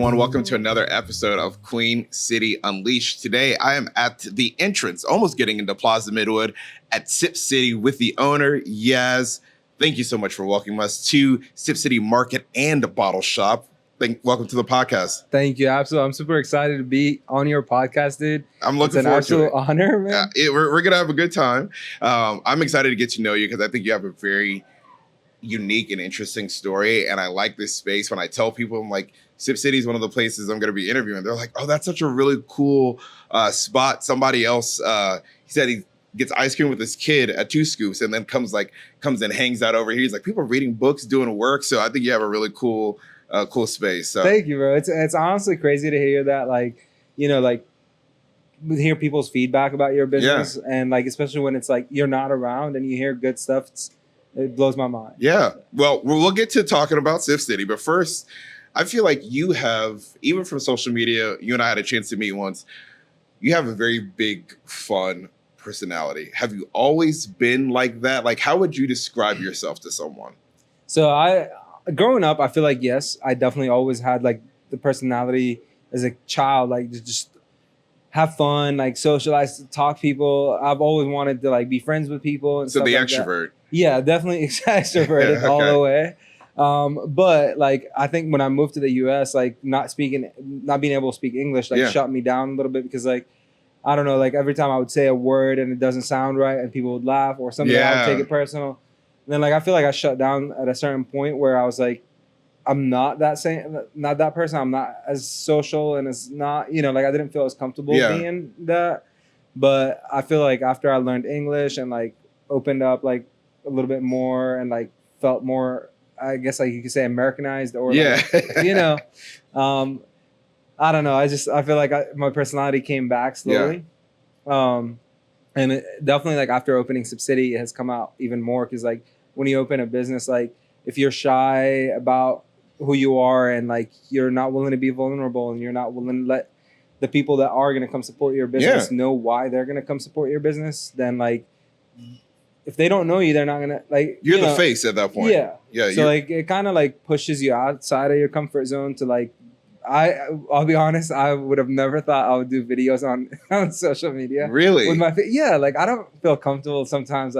everyone. Welcome to another episode of Queen City Unleashed. Today, I am at the entrance, almost getting into Plaza Midwood at Sip City with the owner, Yaz. Thank you so much for welcoming us to Sip City Market and Bottle Shop. Welcome to the podcast. Thank you. Absolutely. I'm super excited to be on your podcast, dude. I'm looking forward to it. It's an absolute honor, man. We're going to have a good time. I'm excited to get to know you because I think you have a very unique and interesting story. And I like this space. When I tell people, I'm like, Sip City is one of the places I'm going to be interviewing. They're like, oh, that's such a really cool spot. Somebody else, he said he gets ice cream with his kid at 2 Scoops and then comes and hangs out over here. He's like, people are reading books, doing work. So I think you have a really cool space. So. Thank you, bro. It's honestly crazy to hear that, hear people's feedback about your business. Yeah. And especially when it's you're not around and you hear good stuff, it blows my mind. Yeah. Well, we'll get to talking about Sip City, but first, I feel like you have, even from social media, you and I had a chance to meet once, you have a very big, fun personality. Have you always been like that? How would you describe yourself to someone? So growing up, I feel like, yes, I definitely always had the personality as a child, to just have fun, socialize, talk to people. I've always wanted to be friends with people and so stuff the like extrovert. That. Yeah, definitely extroverted okay. All the way. But I think when I moved to the US, not being able to speak English, shut me down a little bit because I don't know, every time I would say a word and it doesn't sound right and people would laugh or something, I would take it personal. And then I feel like I shut down at a certain point where I was I'm not that person. I'm not as social and it's not, I didn't feel as comfortable being that. But I feel like after I learned English and opened up a little bit more and felt more, I guess you could say Americanized or I don't know. I feel like my personality came back slowly. Yeah. And it definitely after opening Sip City, it has come out even more because when you open a business, if you're shy about who you are and you're not willing to be vulnerable and you're not willing to let the people that are going to come support your business know why they're going to come support your business, then if they don't know you, they're not going to you're the face at that point. Yeah. Yeah. So it kind of pushes you outside of your comfort zone to I'll be honest, I would have never thought I would do videos on social media. Really? With my yeah, I don't feel comfortable sometimes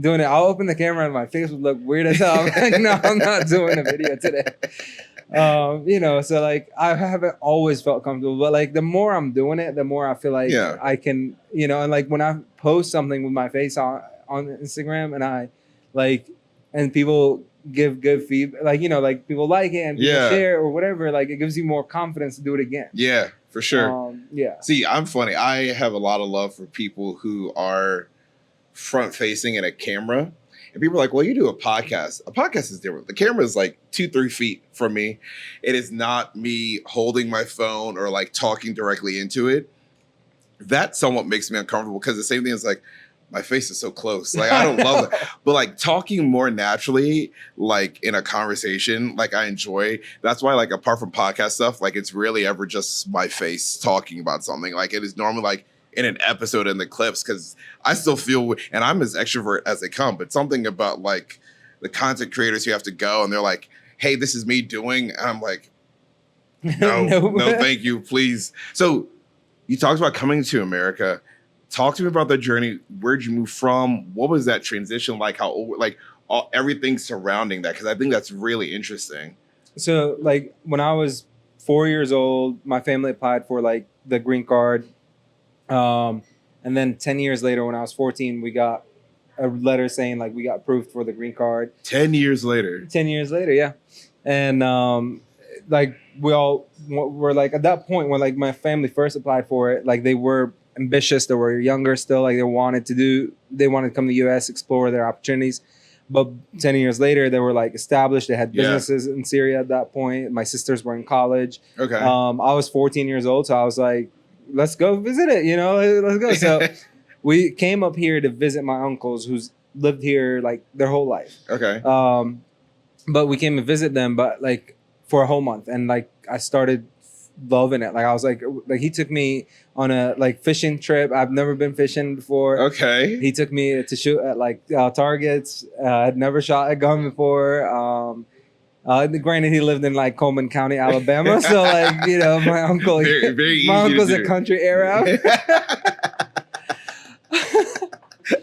doing it. I'll open the camera and my face would look weird as hell. No, I'm not doing a video today. So I haven't always felt comfortable, but the more I'm doing it, the more I feel I can, and when I post something with my face on Instagram and I and people give good feedback, people like it and people share or whatever, it gives you more confidence to do it again. Yeah, for sure. Yeah. See, I'm funny. I have a lot of love for people who are front facing in a camera. And people are like, well, you do a podcast. A podcast is different. The camera is 2-3 feet from me. It is not me holding my phone or talking directly into it. That somewhat makes me uncomfortable because the same thing is my face is so close. I don't love it. But talking more naturally, in a conversation, I enjoy. That's why apart from podcast stuff, it's really ever just my face talking about something. It is normally in an episode in the clips because I still feel, and I'm as extrovert as they come, but something about the content creators who have to go and they're like, hey, this is me doing. And I'm like, no, thank you, please. So you talked about coming to America. Talk to me about the journey. Where'd you move from? What was that transition like? How old, everything surrounding that? Because I think that's really interesting. So when I was 4 years old, my family applied for the green card. And then 10 years later, when I was 14, we got a letter saying we got approved for the green card. 10 years later. 10 years later, yeah. And we all were at that point when my family first applied for it, they were ambitious, they were younger still, they wanted to come to the US, explore their opportunities. But 10 years later, they were established. They had businesses in Syria at that point. My sisters were in college. Okay. I was 14 years old, so I was let's go visit it, let's go. So we came up here to visit my uncles who's lived here their whole life. Okay. But we came to visit them, but for a whole month. And I started loving it. I was he took me on a fishing trip. I've never been fishing before. Okay. He took me to shoot at targets. I'd never shot a gun before. Granted, he lived in like Coleman County, Alabama, so like my uncle, very my easy uncle's to a do. country Arab.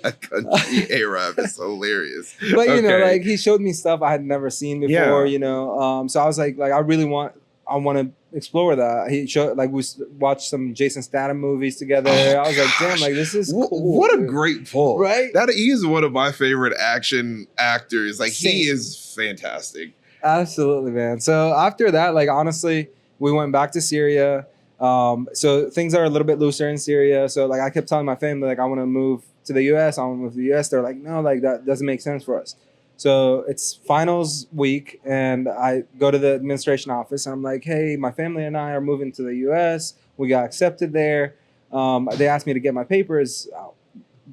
A country Arab is hilarious. But like he showed me stuff I had never seen before. So I was like I want to explore that. He showed like we watched some Jason Statham movies together. I was like, damn, like this is cool. What a great pull, right? That he is one of my favorite action actors. Like he is fantastic. Absolutely, man. So after that, like honestly, we went back to Syria. So things are a little bit looser in Syria. So like I kept telling my family like I want to move to the US. I want to move to the US. They're like, no, like that doesn't make sense for us. So it's finals week, and I go to the administration office, and I'm like, hey, my family and I are moving to the US. We got accepted there. They asked me to get my papers.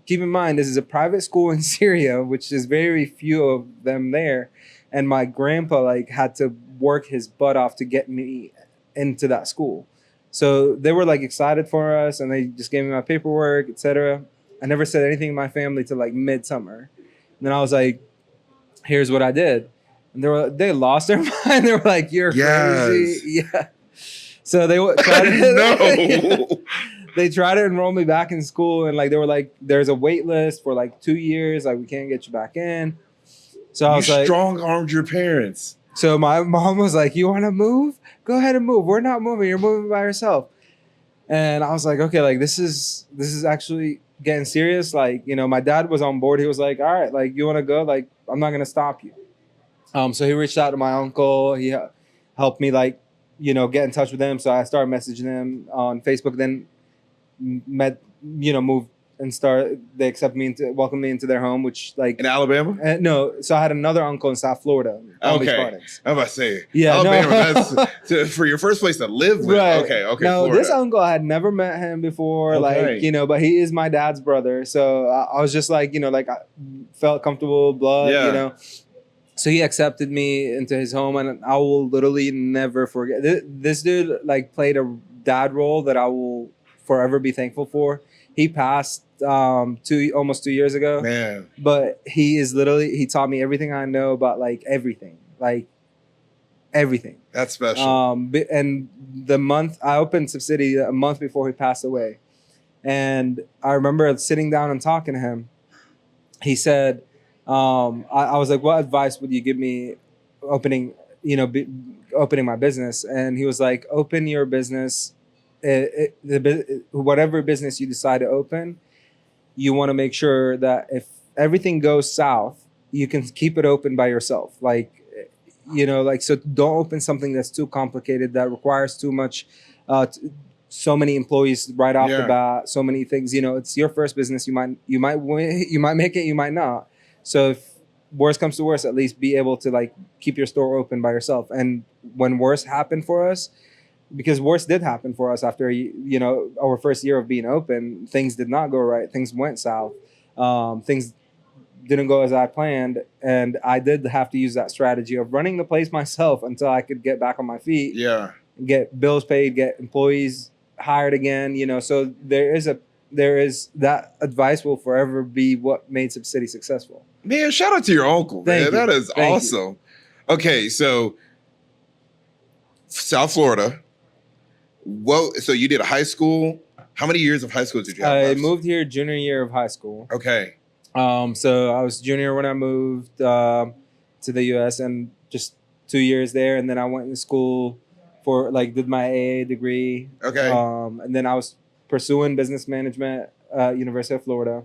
Keep in mind, this is a private school in Syria, which is very few of them there. And my grandpa like had to work his butt off to get me into that school. So they were like excited for us, and they just gave me my paperwork, etc. I never said anything to my family till like midsummer. And then I was like, here's what I did. And they lost their mind. They were like, you're crazy. Yeah. So they tried to they tried to enroll me back in school, and like they were like, there's a wait list for like 2 years, like we can't get you back in. So I was like, strong-armed your parents. So my mom was like, you want to move? Go ahead and move. We're not moving. You're moving by yourself. And I was like, okay, like this is actually getting serious. Like, my dad was on board. He was like, all right, like you want to go? Like, I'm not going to stop you. So he reached out to my uncle. He helped me like, get in touch with him. So I started messaging him on Facebook, then moved and they welcomed me into their home, which like in Alabama. No, so I had another uncle in South Florida. Okay, I'm about to say Alabama. That's for your first place to live with. Right. Okay. No, Florida. This uncle I had never met him before, but he is my dad's brother. So I was just like, like I felt comfortable, blood, So he accepted me into his home, and I will literally never forget. This dude like played a dad role that I will forever be thankful for. He passed almost 2 years ago. Man. But he taught me everything I know about like everything. That's special. And the month I opened Subsidy a month before he passed away. And I remember sitting down and talking to him. He said, I was like, what advice would you give me opening my business? And he was like, open your business. Whatever business you decide to open, you want to make sure that if everything goes south, you can keep it open by yourself. So don't open something that's too complicated, that requires too much, so many employees right off the bat, so many things. It's your first business. You might win, you might make it, you might not. So if worst comes to worst, at least be able to like keep your store open by yourself. And when worst happened for us, because worse did happen for us after our first year of being open, things did not go right. Things went south. Things didn't go as I planned, and I did have to use that strategy of running the place myself until I could get back on my feet. Yeah, get bills paid, get employees hired again. So there is that advice will forever be what made Subsidy successful. Man, shout out to your uncle, man. That is awesome. Okay, so South Florida. Well, so you did a high school. How many years of high school did you have? I moved here junior year of high school. Okay. So I was junior when I moved to the U.S. and just 2 years there, and then I went to school for did my AA degree. Okay. And then I was pursuing business management at University of Florida.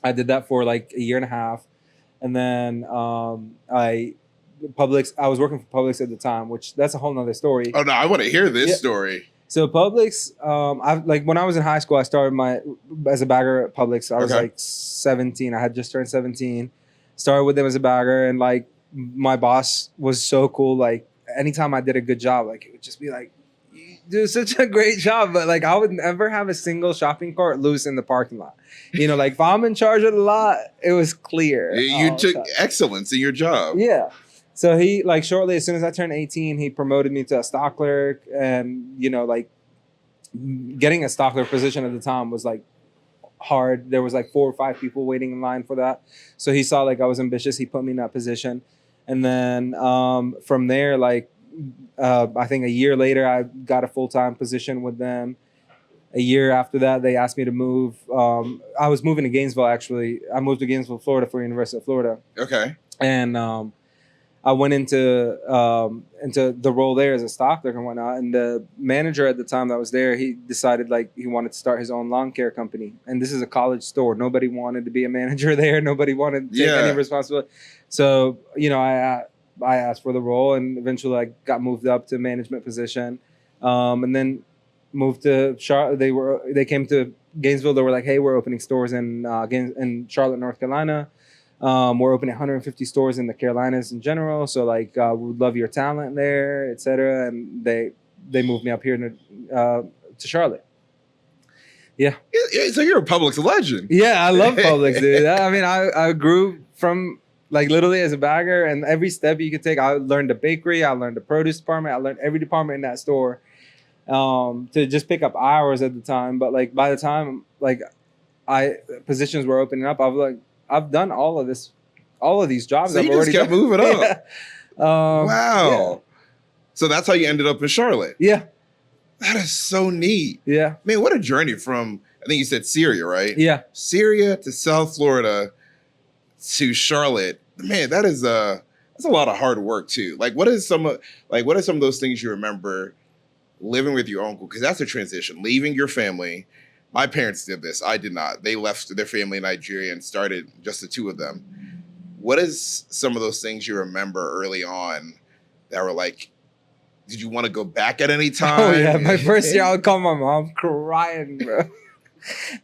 I did that for like a year and a half, and then I was working for Publix at the time, which that's a whole nother story. Oh no, I want to hear this story. So Publix, when I was in high school, I started as a bagger at Publix. I was like 17. I had just turned 17. Started with them as a bagger, and like my boss was so cool. Like anytime I did a good job, like it would just be like, "You do such a great job," but like I would never have a single shopping cart loose in the parking lot. Like if I'm in charge of the lot, it was clear. You took excellence in your job. Yeah. So he shortly, as soon as I turned 18, he promoted me to a stock clerk, and getting a stock clerk position at the time was like hard. There was like 4 or 5 people waiting in line for that. So he saw like I was ambitious. He put me in that position. And then from there, like I think a year later, I got a full-time position with them. A year after that, they asked me to move. I was moving to Gainesville, actually. I moved to Gainesville, Florida for University of Florida. Okay. And I went into the role there as a stock clerk and whatnot. And the manager at the time that was there, he decided like he wanted to start his own lawn care company. And this is a college store. Nobody wanted to be a manager there. Nobody wanted to take any responsibility. So, I asked for the role, and eventually I got moved up to management position. And then moved to Charlotte. They came to Gainesville. They were like, hey, we're opening stores in Charlotte, North Carolina. We're opening 150 stores in the Carolinas in general. So like, we would love your talent there, etc. And they moved me up here to Charlotte. Yeah. So you're a Publix legend. Yeah, I love Publix, dude. I mean, I grew from like literally as a bagger, and every step you could take. I learned the bakery. I learned the produce department. I learned every department in that store to just pick up hours at the time. But like by the time like positions were opening up, I was like, I've done all of these jobs. So you just kept moving up. Wow. Yeah. So that's how you ended up in Charlotte. Yeah. That is so neat. Yeah. Man, what a journey from, I think you said Syria, right? Yeah. Syria to South Florida to Charlotte. Man, that's a lot of hard work too. Like what are some of those things you remember living with your uncle? Because that's a transition. Leaving your family. My parents did this. I did not. They left their family in Nigeria and started just the two of them. What is some of those things you remember early on that were like, did you want to go back at any time? Oh yeah, my first year I would call my mom crying, bro.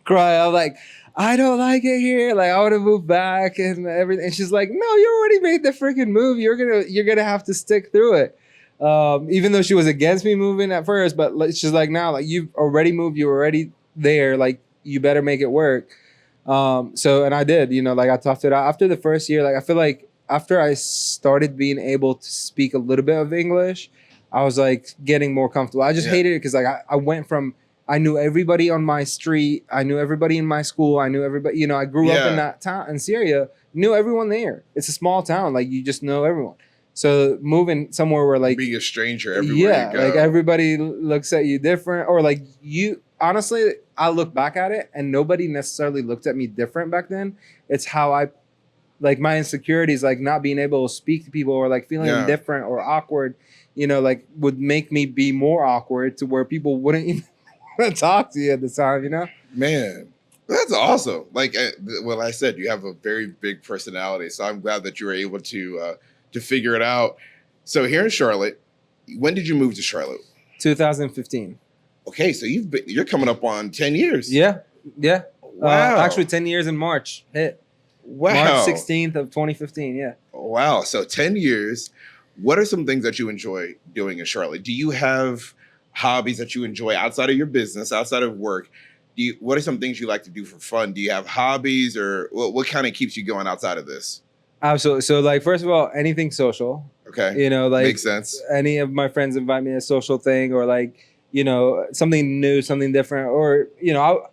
Crying. I'm like, I don't like it here. Like I want to move back and everything. And she's like, no, you already made the freaking move. You're gonna have to stick through it. Even though she was against me moving at first, but she's like, now, like you've already moved, you're already there, like you better make it work. And I did, like I toughed it out after the first year. Like I feel like after I started being able to speak a little bit of English, I was like getting more comfortable. I just hated it because like I went from, I knew everybody on my street, I knew everybody in my school, I knew everybody, I grew up in that town in Syria, knew everyone there. It's a small town, like you just know everyone. So moving somewhere where like being a stranger everywhere you go. Like everybody looks at you different, or like honestly, I look back at it and nobody necessarily looked at me different back then. It's how I, like my insecurities, like not being able to speak to people or like feeling different or awkward, like would make me be more awkward to where people wouldn't even want to talk to you at the time, Man, that's awesome. Like, well, I said, you have a very big personality. So I'm glad that you were able to figure it out. So here in Charlotte, when did you move to Charlotte? 2015. Okay, so you're coming up on 10 years. Yeah. Wow. Actually, 10 years in March. Hit. Wow. March 16th of 2015, yeah. Wow, so 10 years. What are some things that you enjoy doing in Charlotte? Do you have hobbies that you enjoy outside of your business, outside of work? What are some things you like to do for fun? Do you have hobbies, or what kind of keeps you going outside of this? Absolutely. So, like, first of all, anything social. Okay. Like makes sense. Any of my friends invite me to a social thing, or like, something new, something different, or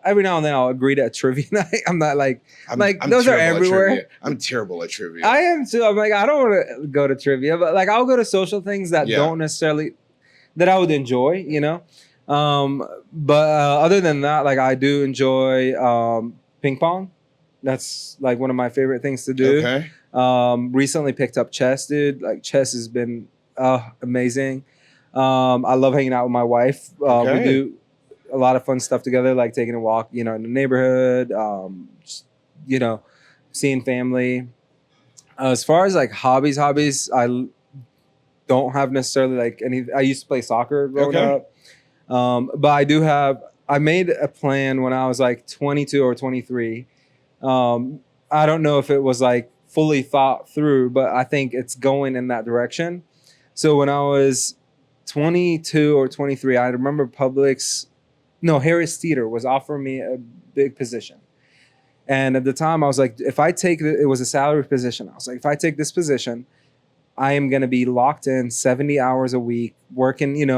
every now and then I'll agree to a trivia night. I'm not like I'm those are everywhere. I'm terrible at trivia. I am too. I'm like, I don't want to go to trivia, but like I'll go to social things that don't necessarily that I would enjoy, But other than that, like I do enjoy ping pong. That's like one of my favorite things to do. Okay. Recently picked up chess, dude. Like chess has been amazing. I love hanging out with my wife. We do a lot of fun stuff together, like taking a walk, in the neighborhood, just, seeing family. As far as like hobbies, I don't have necessarily like any. I used to play soccer growing up, but I made a plan when I was like 22 or 23. I don't know if it was like fully thought through, but I think it's going in that direction. So when I was 22 or 23, I remember Harris Teeter was offering me a big position. And at the time I was like, it was a salary position. I was like, if I take this position, I am going to be locked in 70 hours a week working,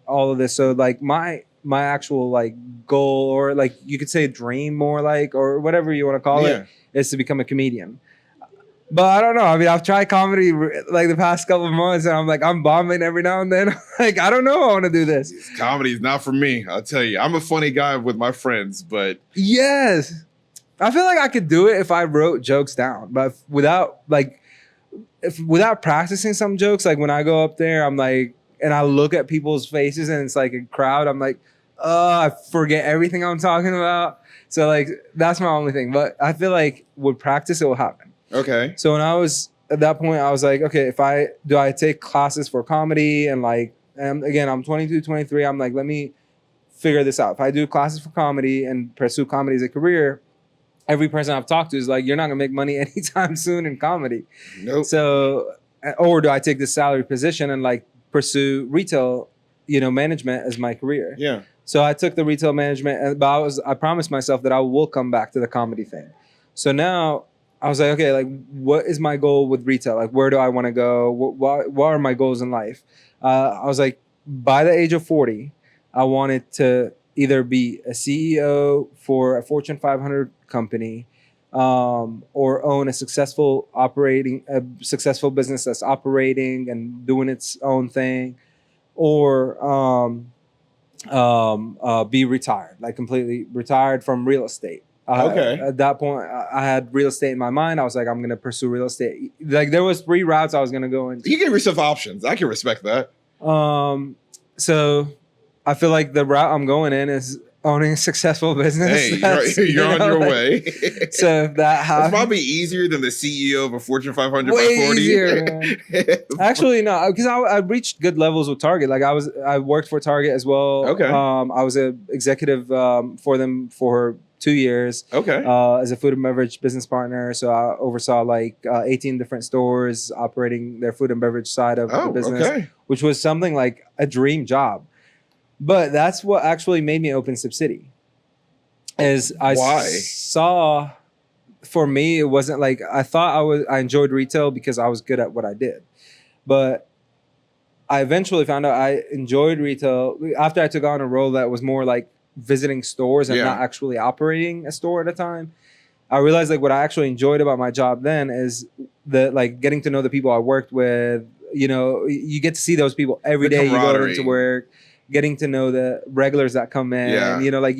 all of this. So like my actual like goal, or like you could say dream more like, or whatever you want to call it, is to become a comedian. But I don't know. I mean, I've tried comedy like the past couple of months, and I'm like, I'm bombing every now and then. Like, I don't know. I want to do this. Comedy is not for me. I'll tell you. I'm a funny guy with my friends, but yes, I feel like I could do it if I wrote jokes down, but without practicing some jokes, like when I go up there, I'm like, and I look at people's faces, and it's like a crowd. I'm like, I forget everything I'm talking about. So like, that's my only thing. But I feel like with practice, it will happen. okay. So when I was at that point, I was like, okay, I take classes for comedy and like, and again, I'm 22, 23. I'm like, let me figure this out. If I do classes for comedy and pursue comedy as a career, every person I've talked to is like, you're not gonna make money anytime soon in comedy. Nope. So, or do I take this salary position and like pursue retail, management as my career? Yeah. So I took the retail management, but I promised myself that I will come back to the comedy thing. So now I was like, okay, like what is my goal with retail? Like, where do I want to go? What are my goals in life? I was like, by the age of 40, I wanted to either be a CEO for a Fortune 500 company, or own a successful business that's operating and doing its own thing, or be retired, like completely retired from real estate. Okay. At that point, I had real estate in my mind. I was like, I'm going to pursue real estate. Like there was 3 routes I was going to go into. You gave yourself options. I can respect that. So I feel like the route I'm going in is owning a successful business. Hey, you're on your way. So if that happens, it's probably easier than the CEO of a Fortune 500 way by 40. Easier, man. Actually, no, because I reached good levels with Target. Like I worked for Target as well. Okay. I was an executive for them for 2 years. Okay. As a food and beverage business partner, so I oversaw like 18 different stores operating their food and beverage side of the business, which was something like a dream job. But that's what actually made me open Sip City. Saw, for me, it wasn't like I thought I enjoyed retail because I was good at what I did. But I eventually found out I enjoyed retail after I took on a role that was more like visiting stores and not actually operating a store at a time. I realized like what I actually enjoyed about my job then is like getting to know the people I worked with. You get to see those people every day. You go into work, getting to know the regulars that come in. Yeah. Like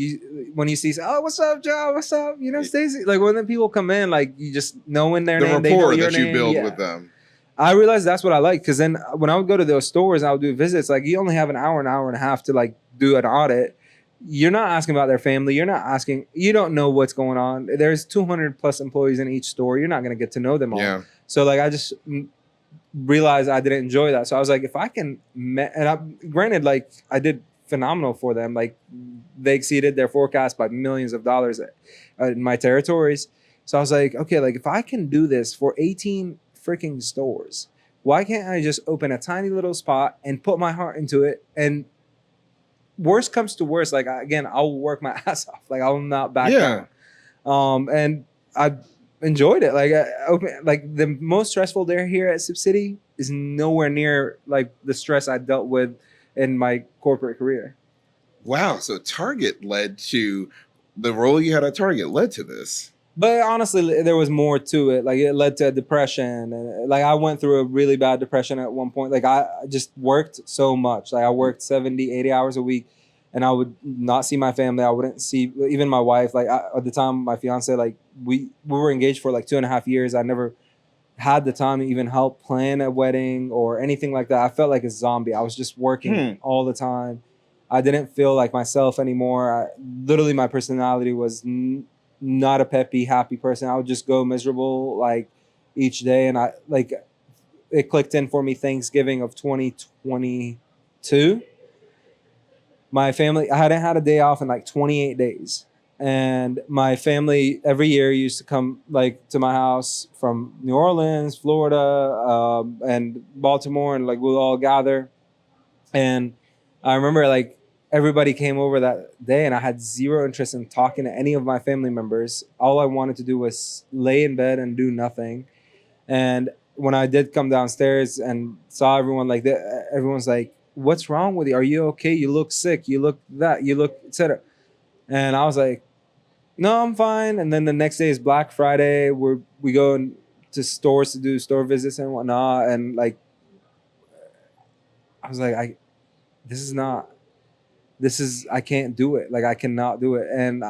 when you see, oh, what's up, Joe? What's up? Stacy. Like when the people come in, like you just knowing their name, the rapport that you build with them. I realized that's what I like, because then when I would go to those stores and I would do visits, like you only have an hour and a half to like do an audit. You're not asking about their family. You don't know what's going on. There's 200 plus employees in each store. You're not going to get to know them all. Yeah. So like I just realized I didn't enjoy that. So I was like, if I can, granted, like I did phenomenal for them. Like they exceeded their forecast by millions of dollars in my territories. So I was like, okay, like if I can do this for 18 freaking stores, why can't I just open a tiny little spot and put my heart into it? And worst comes to worst, like again, I'll work my ass off. Like I'll not back down. And I enjoyed it. Like like the most stressful day here at Sip City is nowhere near like the stress I dealt with in my corporate career. Wow. So Target led to the role you had at Target led to this. But honestly, there was more to it. Like it led to depression. And like I went through a really bad depression at one point. Like I just worked so much. Like I worked 70, 80 hours a week, and I would not see my family. I wouldn't see even my wife. Like at the time, my fiance, like we were engaged for like 2.5 years. I never had the time to even help plan a wedding or anything like that. I felt like a zombie. I was just working all the time. I didn't feel like myself anymore. Literally, my personality was not a peppy, happy person. I would just go miserable like each day. And it clicked in for me Thanksgiving of 2022. My family, I hadn't had a day off in like 28 days. And my family every year used to come like to my house from New Orleans, Florida, and Baltimore, and like we'll all gather. And I remember like everybody came over that day, and I had zero interest in talking to any of my family members. All I wanted to do was lay in bed and do nothing. And when I did come downstairs and saw everyone like that, everyone's like, "What's wrong with you? Are you okay? You look sick. You look that. You look etc." And I was like, "No, I'm fine." And then the next day is Black Friday, where we go and to stores to do store visits and whatnot. And like, I was like, I can't do it. Like, I cannot do it. And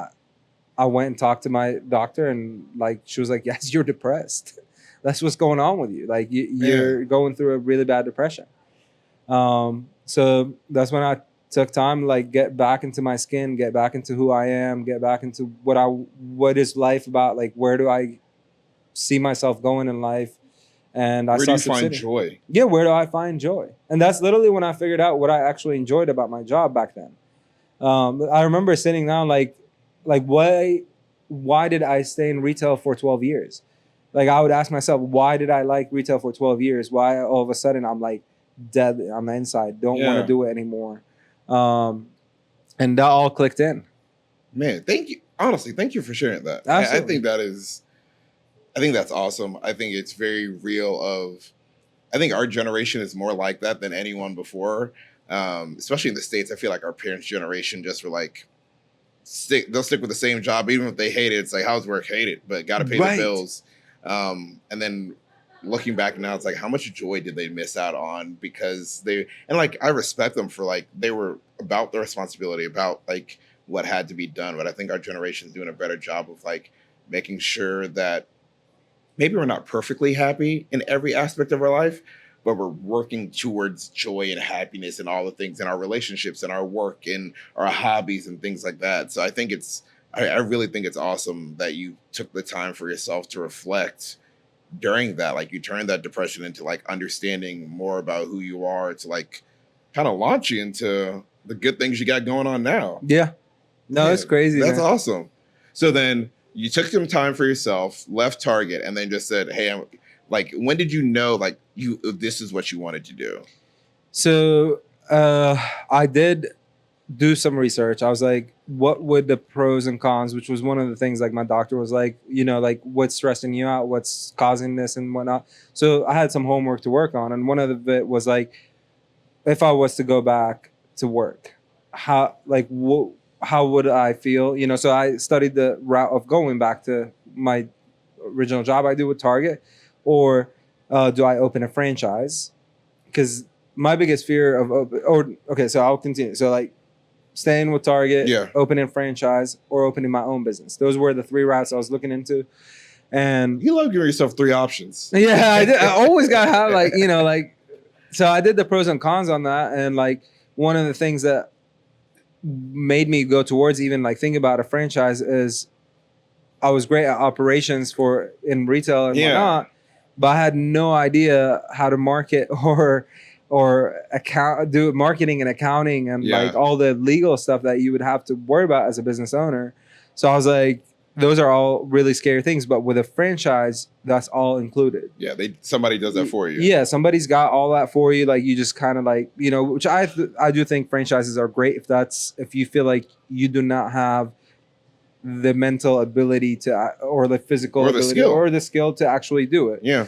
I went and talked to my doctor, and like, she was like, yes, you're depressed. That's what's going on with you. Like, you're going through a really bad depression. So that's when I took time to like get back into my skin, get back into who I am, get back into what is life about? Like, where do I see myself going in life? And where do you find joy? Yeah, where do I find joy? And that's literally when I figured out what I actually enjoyed about my job back then. I remember sitting down like why did I stay in retail for 12 years? Like, I would ask myself, why did I like retail for 12 years? Why all of a sudden I'm like dead on the inside, don't want to do it anymore. And that all clicked in. Man, thank you. Honestly, thank you for sharing that. Absolutely. I think that's awesome. I think it's very real I think our generation is more like that than anyone before. Especially in the States, I feel like our parents' generation just were like, they'll stick with the same job even if they hate it. It's like, how's work? Hate it, but got to pay the bills. And then looking back now, it's like, how much joy did they miss out on because I respect them for like, they were about the responsibility, about like what had to be done. But I think our generation is doing a better job of like making sure that maybe we're not perfectly happy in every aspect of our life, but we're working towards joy and happiness and all the things in our relationships and our work and our hobbies and things like that. So I think I really think it's awesome that you took the time for yourself to reflect during that. Like, you turned that depression into like understanding more about who you are, to like kind of launch you into the good things you got going on now. Yeah. No, it's crazy. That's awesome. So then you took some time for yourself, left Target, and then just said, hey, when did you know, like, this is what you wanted to do? So I did do some research. I was like, what would the pros and cons, which was one of the things, like, my doctor was like, like, what's stressing you out? What's causing this and whatnot? So I had some homework to work on. And one of it was like, if I was to go back to work, how would I feel? So I studied the route of going back to my original job I do with Target, or do I open a franchise? Because my biggest fear so I'll continue. So like, staying with Target, opening a franchise, or opening my own business. Those were the three routes I was looking into. And you love giving yourself three options. Yeah, I did. I always gotta have so I did the pros and cons on that. And like, one of the things that made me go towards even like thinking about a franchise is I was great at operations in retail and whatnot, but I had no idea how to market or do marketing and accounting and like all the legal stuff that you would have to worry about as a business owner. So I was like, those are all really scary things, but with a franchise, that's all included. Yeah, somebody does that for you. Yeah, somebody's got all that for you. Like, you just kind of like, which I do think franchises are great if you feel like you do not have the mental ability or the physical ability or the skill to actually do it. Yeah.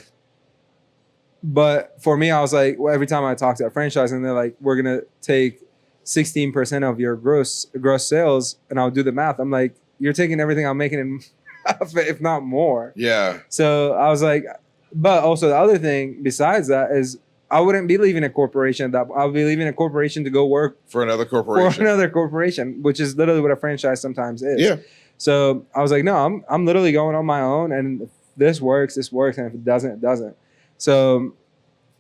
But for me, I was like, well, every time I talk to a franchise and they're like, we're gonna take 16% of your gross sales, and I'll do the math. I'm like, you're taking everything I'm making in half, if not more. Yeah. So I was like, but also the other thing besides that is, I wouldn't be leaving a corporation. I'll be leaving a corporation to go work for another corporation. Which is literally what a franchise sometimes is. Yeah. So I was like, no, I'm literally going on my own, and if this works, and if it doesn't, it doesn't. So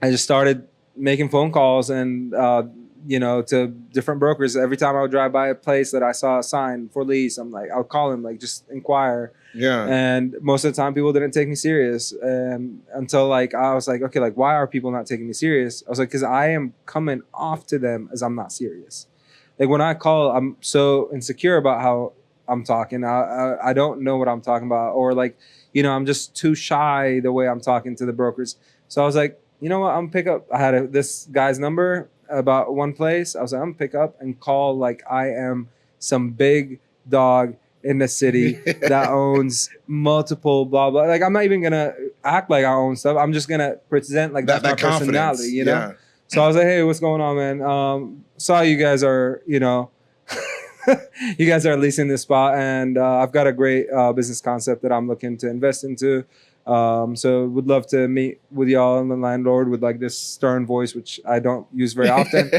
I just started making phone calls and to different brokers. Every time I would drive by a place that I saw a sign for lease, I'll call them, like, just inquire. Yeah. And most of the time people didn't take me serious. And until like, I was like, okay, like, why are people not taking me serious? I was like, because I am coming off to them as I'm not serious. Like, when I call, I'm so insecure about how I'm talking. I don't know what I'm talking about. Or like, I'm just too shy the way I'm talking to the brokers. So I was like, you know what? I'm pick up. I had this guy's number about one place. I was like, I'm pick up and call like I am some big dog in the city that owns multiple blah blah. Like, I'm not even gonna act like I own stuff. I'm just gonna present like that's my personality, Yeah. So I was like, hey, what's going on, man? Saw you guys are, you guys are leasing this spot, and I've got a great business concept that I'm looking to invest into. So would love to meet with y'all and the landlord with like this stern voice, which I don't use very often.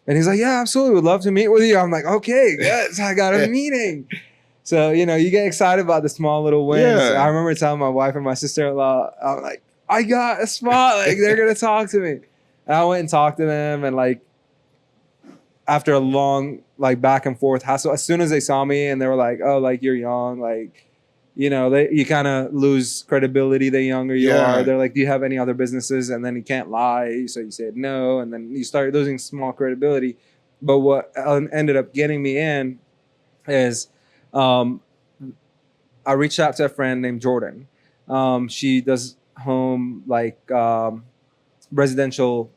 And he's like, yeah, absolutely, would love to meet with you. I'm like, okay, yes, I got a meeting. So, you get excited about the small little wins. Yeah. I remember telling my wife and my sister-in-law, I'm like, I got a spot. Like, they're going to talk to me. And I went and talked to them. And like, after a long, like back and forth hassle, as soon as they saw me and they were like, oh, like you're young, like, you kind of lose credibility the younger you are. They're like, do you have any other businesses? And then you can't lie. So you said no. And then you start losing small credibility. But what ended up getting me in is I reached out to a friend named Jordan. She does home residential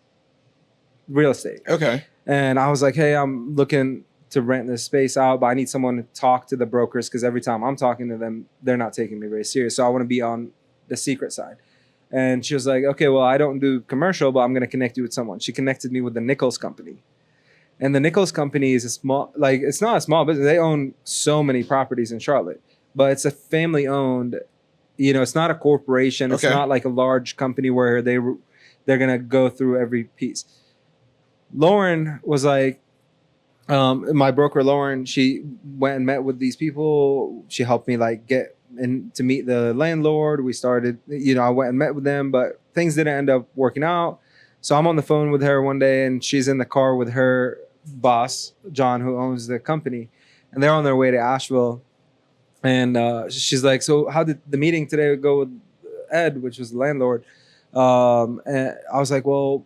real estate. Okay. And I was like, hey, I'm looking to rent this space out, but I need someone to talk to the brokers because every time I'm talking to them, they're not taking me very serious. So I want to be on the secret side. And she was like, okay, well, I don't do commercial, but I'm going to connect you with someone. She connected me with the Nichols Company. And the Nichols Company is it's not a small business. They own so many properties in Charlotte, but it's a family owned, it's not a corporation. It's not like a large company where they're going to go through every piece. Lauren was like, my broker, Lauren, she went and met with these people. She helped me like get in to meet the landlord. We started, I went and met with them, but things didn't end up working out. So I'm on the phone with her one day and she's in the car with her boss, John, who owns the company. And they're on their way to Asheville. And she's like, so how did the meeting today go with Ed, which was the landlord? And I was like, well,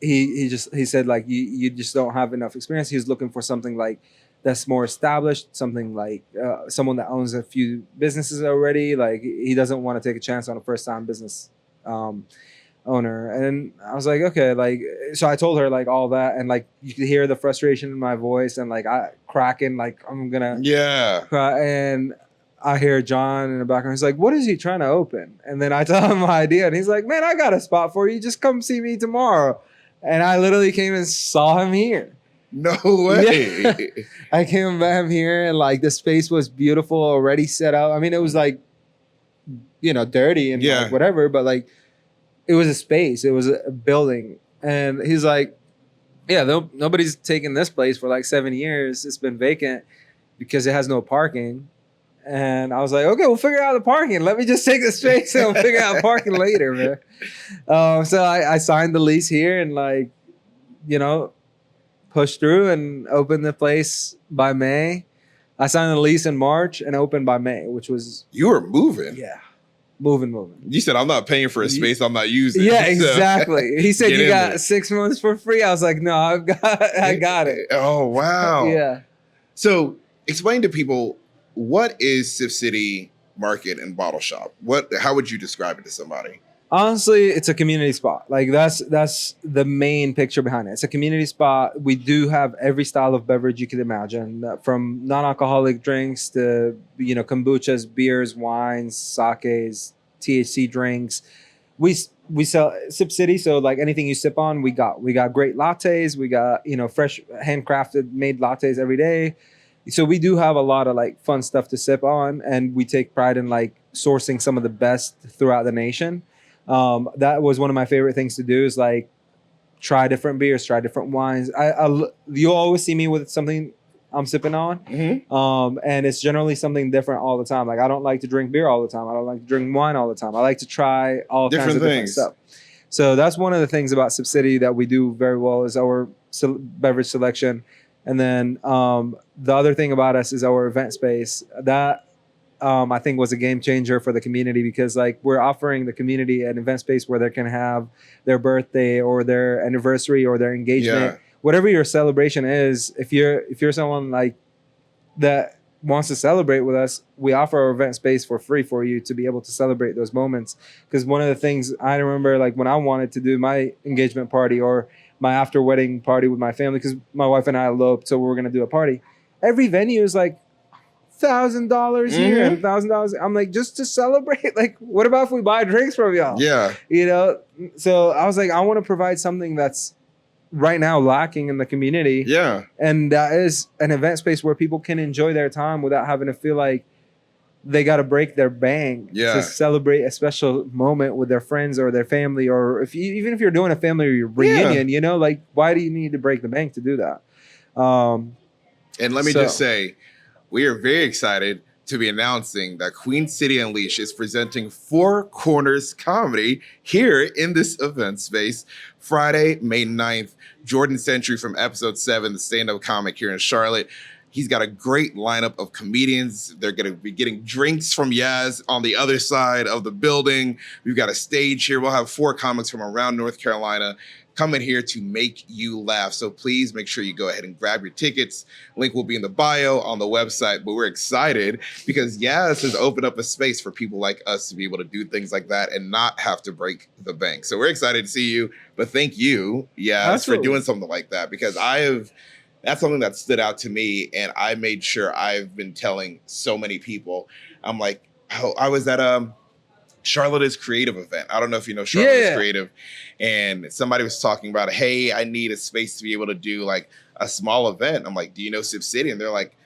he said like you just don't have enough experience. He was looking for something like that's more established, something like someone that owns a few businesses already. Like he doesn't want to take a chance on a first time business owner. And I was like, okay, like so I told her like all that, and like you could hear the frustration in my voice and like I cracking like I'm gonna cry. And I hear John in the background. He's like, what is he trying to open? And then I tell him my idea and he's like, man, I got a spot for you. Just come see me tomorrow. And I literally came and saw him here. No way. Yeah. I came by him here and like the space was beautiful, already set up. I mean, it was like, dirty and like whatever, but like it was a space. It was a building. And he's like, yeah, nobody's taken this place for like 7 years. It's been vacant because it has no parking. And I was like, okay, we'll figure out the parking. Let me just take the space and we'll figure out parking later, man. So I signed the lease here and like, pushed through and opened the place by May. I signed the lease in March and opened by May, which was... You were moving. Yeah. Moving. You said, I'm not paying for a space I'm not using. Yeah, exactly. He said, you got 6 months for free. I was like, no, I got it. Oh, wow. Yeah. So explain to people, what is Sip City Market and Bottle Shop? How would you describe it to somebody? Honestly, it's a community spot. Like that's the main picture behind it. It's a community spot. We do have every style of beverage you could imagine, from non-alcoholic drinks to kombuchas, beers, wines, sakes, THC drinks. We sell Sip City, so like anything you sip on, we got great lattes. We got fresh handcrafted made lattes every day. So we do have a lot of like fun stuff to sip on, and we take pride in like sourcing some of the best throughout the nation. That was one of my favorite things to do, is like try different beers, try different wines. You'll always see me with something I'm sipping on. Mm-hmm. And it's generally something different all the time. Like I don't like to drink beer all the time. I don't like to drink wine all the time. I like to try all kinds of different stuff. So that's one of the things about Sip City that we do very well, is our beverage selection. And then the other thing about us is our event space. That I think was a game changer for the community, because like we're offering the community an event space where they can have their birthday or their anniversary or their engagement, whatever your celebration is. If you're someone like that wants to celebrate with us, we offer our event space for free for you to be able to celebrate those moments. Because one of the things I remember, like when I wanted to do my engagement party or my after wedding party with my family, because my wife and I eloped, so we were going to do a party. Every venue is like $1,000 here and $1,000. I'm like, just to celebrate. Like, what about if we buy drinks from y'all? Yeah. So I was like, I want to provide something that's right now lacking in the community. Yeah. And that is an event space where people can enjoy their time without having to feel like they got to break their bank to celebrate a special moment with their friends or their family, or even if you're doing a family reunion, you know, like why do you need to break the bank to do that? And let me just say, we are very excited to be announcing that Queen City Unleashed is presenting Four Corners Comedy here in this event space Friday, May 9th. Jordan Century from episode 7, the stand-up comic here in Charlotte. He's got a great lineup of comedians. They're going to be getting drinks from Yaz on the other side of the building. We've got a stage here. We'll have 4 comics from around North Carolina coming here to make you laugh. So please make sure you go ahead and grab your tickets. Link will be in the bio on the website. But we're excited because Yaz has opened up a space for people like us to be able to do things like that and not have to break the bank. So we're excited to see you. But thank you, Yaz, for doing something like that, because that's something that stood out to me, and I made sure I've been telling so many people. I'm like, I was at Charlotte is Creative event. I don't know if you know Charlotte is Creative, and somebody was talking about, hey, I need a space to be able to do like a small event. I'm like, do you know Sip City? And they're like,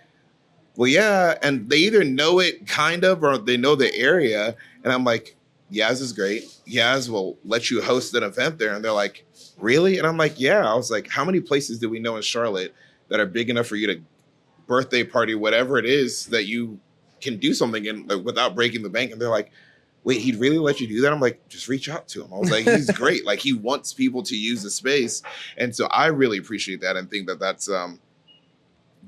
well, yeah. And they either know it kind of, or they know the area. And I'm like, Yaz is great. Yaz will let you host an event there. And they're like, really? And I'm like, yeah. I was like, how many places do we know in Charlotte that are big enough for you to birthday party, whatever it is that you can do something in, like, without breaking the bank? And they're like, wait, he'd really let you do that? I'm like, just reach out to him. I was like, he's great. Like, he wants people to use the space. And so I really appreciate that and think that that's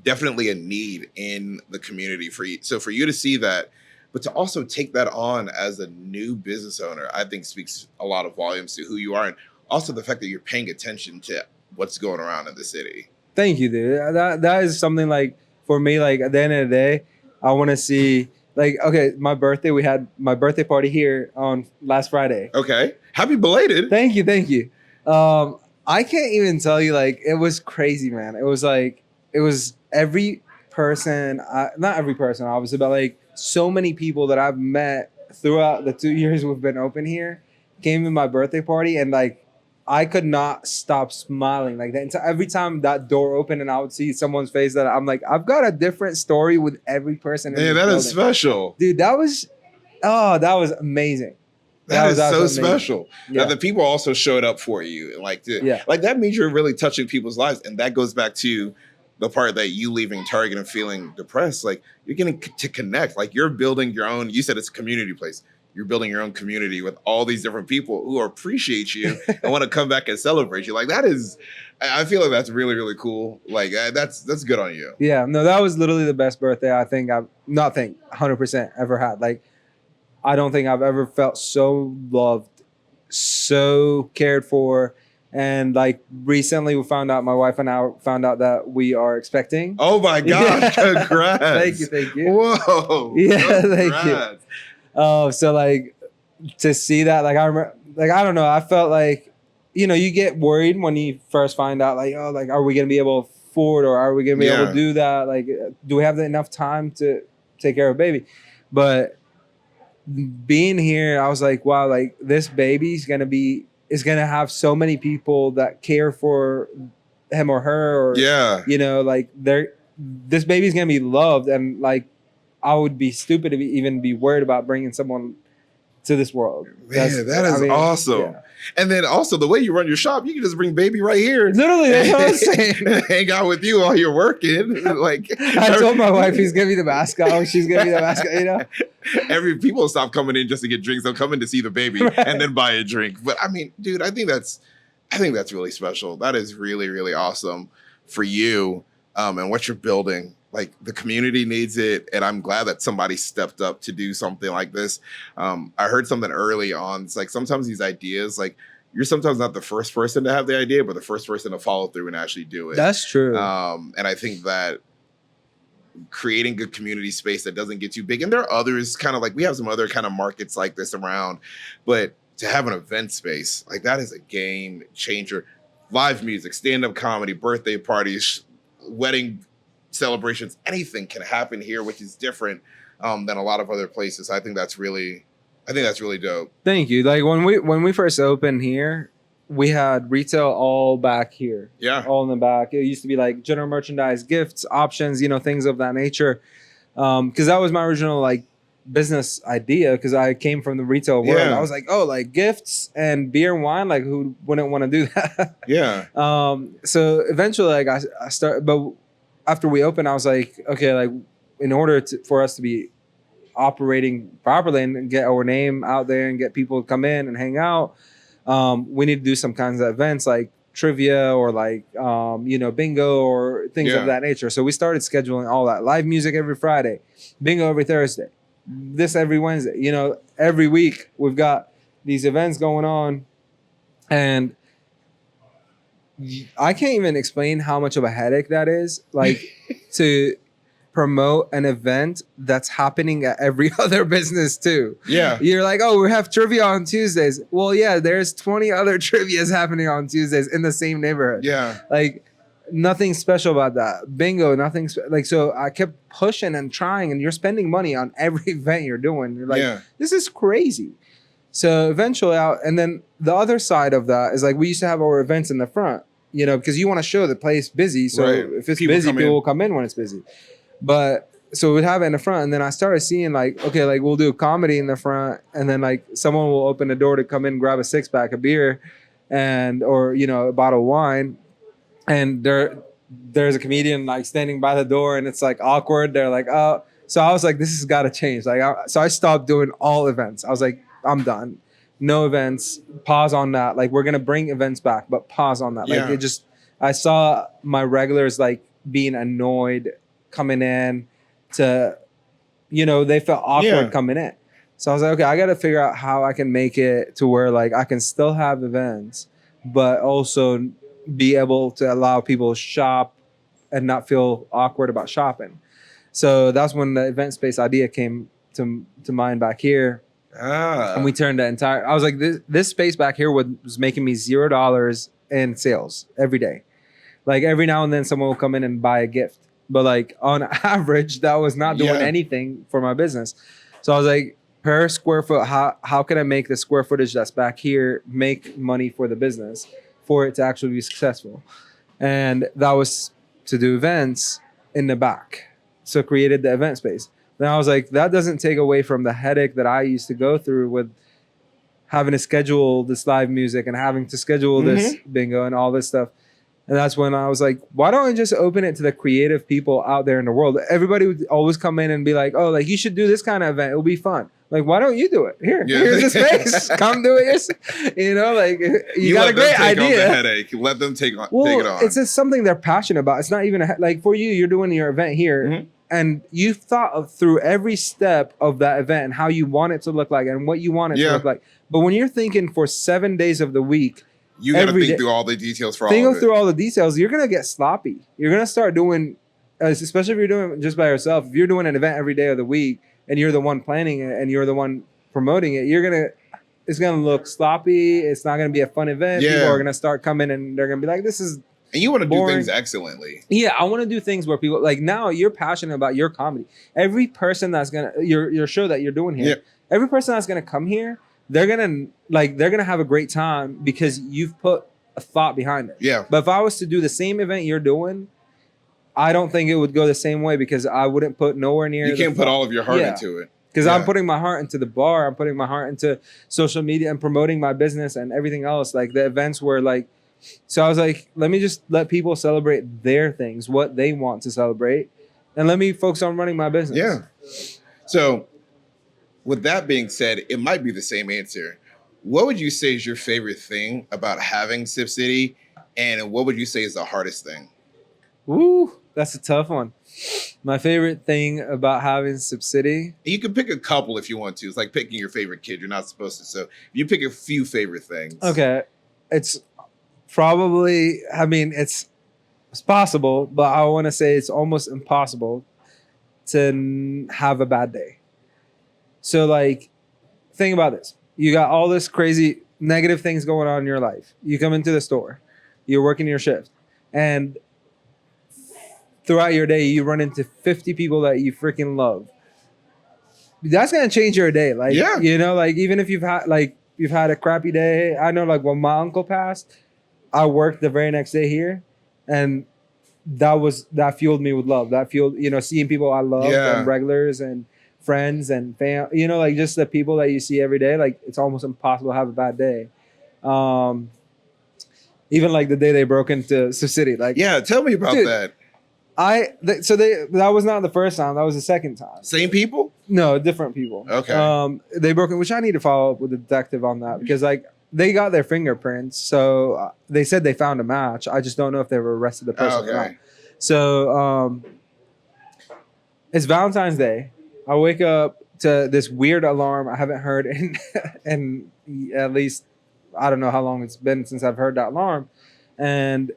definitely a need in the community for you. So for you to see that, but to also take that on as a new business owner, I think speaks a lot of volumes to who you are. And also the fact that you're paying attention to what's going around in the city. Thank you, dude. That is something, like, for me, like, at the end of the day, I want to see, like, okay, my birthday, we had my birthday party here on last Friday. Okay. Happy belated. Thank you. I can't even tell you, like, it was crazy, man. It was every person, not every person, obviously, but like so many people that I've met throughout the 2 years we've been open here came to my birthday party, and like, I could not stop smiling like that. And so every time that door opened and I would see someone's face, that I'm like, I've got a different story with every person. Yeah, that is special. Dude, that was amazing. That is so special. Yeah. That the people also showed up for you. Like that means you're really touching people's lives. And that goes back to the part that you leaving Target and feeling depressed. Like, you're getting to connect. Like, you're building your own, you said it's a community place. You're building your own community with all these different people who appreciate you and want to come back and celebrate you. Like, that is, I feel like that's really, really cool. Like, that's good on you. Yeah, no, that was literally the best birthday I think 100% ever had. Like, I don't think I've ever felt so loved, so cared for. And like, recently we found out, my wife and I found out that we are expecting. Oh my God, congrats. Thank you. Whoa. Yeah, congrats. Thank you. So like, to see that, like, I remember, like, I don't know, I felt like, you know, you get worried when you first find out, like, oh, like, are we going to be able to afford, or are we going to be able to do that? Like, do we have enough time to take care of a baby? But being here, I was like, wow, like, this baby's going to have so many people that care for him or her, or, you know, like, this baby's going to be loved. And like, I would be stupid to even be worried about bringing someone to this world. Man, that is awesome. Yeah. And then also the way you run your shop, you can just bring baby right here. Literally, that's what I'm saying. Hang out with you while you're working. Like, I told my wife he's gonna be the mascot. She's gonna be the mascot. You know, people stop coming in just to get drinks. They'll come in to see the baby and then buy a drink. But I mean, dude, I think that's really special. That is really, really awesome for you and what you're building. Like, the community needs it, and I'm glad that somebody stepped up to do something like this. I heard something early on. It's like, sometimes these ideas, like, you're sometimes not the first person to have the idea, but the first person to follow through and actually do it. That's true. And I think that creating a community space that doesn't get too big, and there are others, kind of like, we have some other kind of markets like this around, but to have an event space, like, that is a game changer. Live music, stand-up comedy, birthday parties, wedding celebrations, anything can happen here, which is different than a lot of other places. I think that's really dope. Thank you. Like, when we first opened here, we had retail all back here. Yeah. All in the back. It used to be like general merchandise, gifts, options, you know, things of that nature. Because that was my original, like, business idea because I came from the retail world. I was like, oh, like gifts and beer and wine, like who wouldn't want to do that? Yeah. So eventually, like I start, but after we opened, I was like, okay, like in order for us to be operating properly and get our name out there and get people to come in and hang out, we need to do some kinds of events like trivia or like bingo or things of that nature. So we started scheduling all that. Live music every Friday, bingo every Thursday, this every Wednesday. Every week we've got these events going on, and I can't even explain how much of a headache that is, like to promote an event that's happening at every other business too. Yeah. You're like, oh, we have trivia on Tuesdays. Well, yeah, there's 20 other trivias happening on Tuesdays in the same neighborhood. Yeah. Like nothing special about that. Bingo, nothing so I kept pushing and trying, and you're spending money on every event you're doing. You're like, this is crazy. So eventually and then the other side of that is like we used to have our events in the front, because you want to show the place busy. So if it's busy, people will come in when it's busy. But so we'd have it in the front, and then I started seeing like, okay, like we'll do comedy in the front, and then like someone will open the door to come in, grab a 6-pack of beer, or a bottle of wine, and there's a comedian like standing by the door, and it's like awkward. They're like, oh, so I was like, this has got to change. Like, so I stopped doing all events. I was like, I'm done, no events. Pause on that. Like we're gonna bring events back, but pause on that. Like I saw my regulars like being annoyed coming in to, they felt awkward coming in. So I was like, okay, I got to figure out how I can make it to where like I can still have events, but also be able to allow people to shop and not feel awkward about shopping. So that's when the event space idea came to mind back here. And we turned the I was like, this space back here was making me $0 in sales every day. Like every now and then someone will come in and buy a gift. But like on average, that was not doing anything for my business. So I was like, per square foot, how can I make the square footage that's back here make money for the business for it to actually be successful? And that was to do events in the back. So created the event space. Then I was like, that doesn't take away from the headache that I used to go through with having to schedule this live music and having to schedule this bingo and all this stuff. And that's when I was like, why don't I just open it to the creative people out there in the world? Everybody would always come in and be like, oh, like you should do this kind of event. It'll be fun. Like, why don't you do it? Here's the space. Come do it yourself. Like you got a great idea. On the headache. Let them take it on. It's just something they're passionate about. It's not even like for you, you're doing your event here. And you've thought through every step of that event and how you want it to look like and what you want it to look like. But when you're thinking for 7 days of the week, you got to think through all the details for all of it. Think through all the details. You're going to get sloppy. You're going to start doing, especially if you're doing it just by yourself, if you're doing an event every day of the week and you're the one planning it and you're the one promoting it, it's going to look sloppy. It's not going to be a fun event. People are going to start coming and they're going to be like, this is And you want to boring. Do things excellently. Yeah, I want to do things where people, like now you're passionate about your comedy. Every person that's going to, your show that you're doing here, every person that's going to come here, they're gonna have a great time because you've put a thought behind it. Yeah. But if I was to do the same event you're doing, I don't think it would go the same way because I wouldn't put nowhere near. You can't put all of your heart into it. Because I'm putting my heart into the bar. I'm putting my heart into social media and promoting my business and everything else. Like the events were like, so I was like, let me just let people celebrate their things, what they want to celebrate, and let me focus on running my business. Yeah. So, with that being said, it might be the same answer. What would you say is your favorite thing about having Sip City, and what would you say is the hardest thing? Ooh, that's a tough one. My favorite thing about having Sip City. You can pick a couple if you want to. It's like picking your favorite kid. You're not supposed to. So if you pick a few favorite things. Okay. It's probably, it's possible, but I want to say it's almost impossible to have a bad day. So like, think about this. You got all this crazy negative things going on in your life. You come into the store, you're working your shift, and throughout your day, you run into 50 people that you freaking love. That's going to change your day. Like, like even if you've had a crappy day. I know like when my uncle passed, I worked the very next day here, and that fueled me with love. That fueled, seeing people I love and regulars and friends and like just the people that you see every day. Like it's almost impossible to have a bad day. Even like the day they broke into Sioux City. Like, yeah, tell me about that. That was not the first time. That was the second time. Same people? No, different people. Okay. They broke in, which I need to follow up with the detective on that because like they got their fingerprints. So they said they found a match. I just don't know if they were arrested the person or not. So it's Valentine's Day. I wake up to this weird alarm I haven't heard in at least I don't know how long it's been since I've heard that alarm. And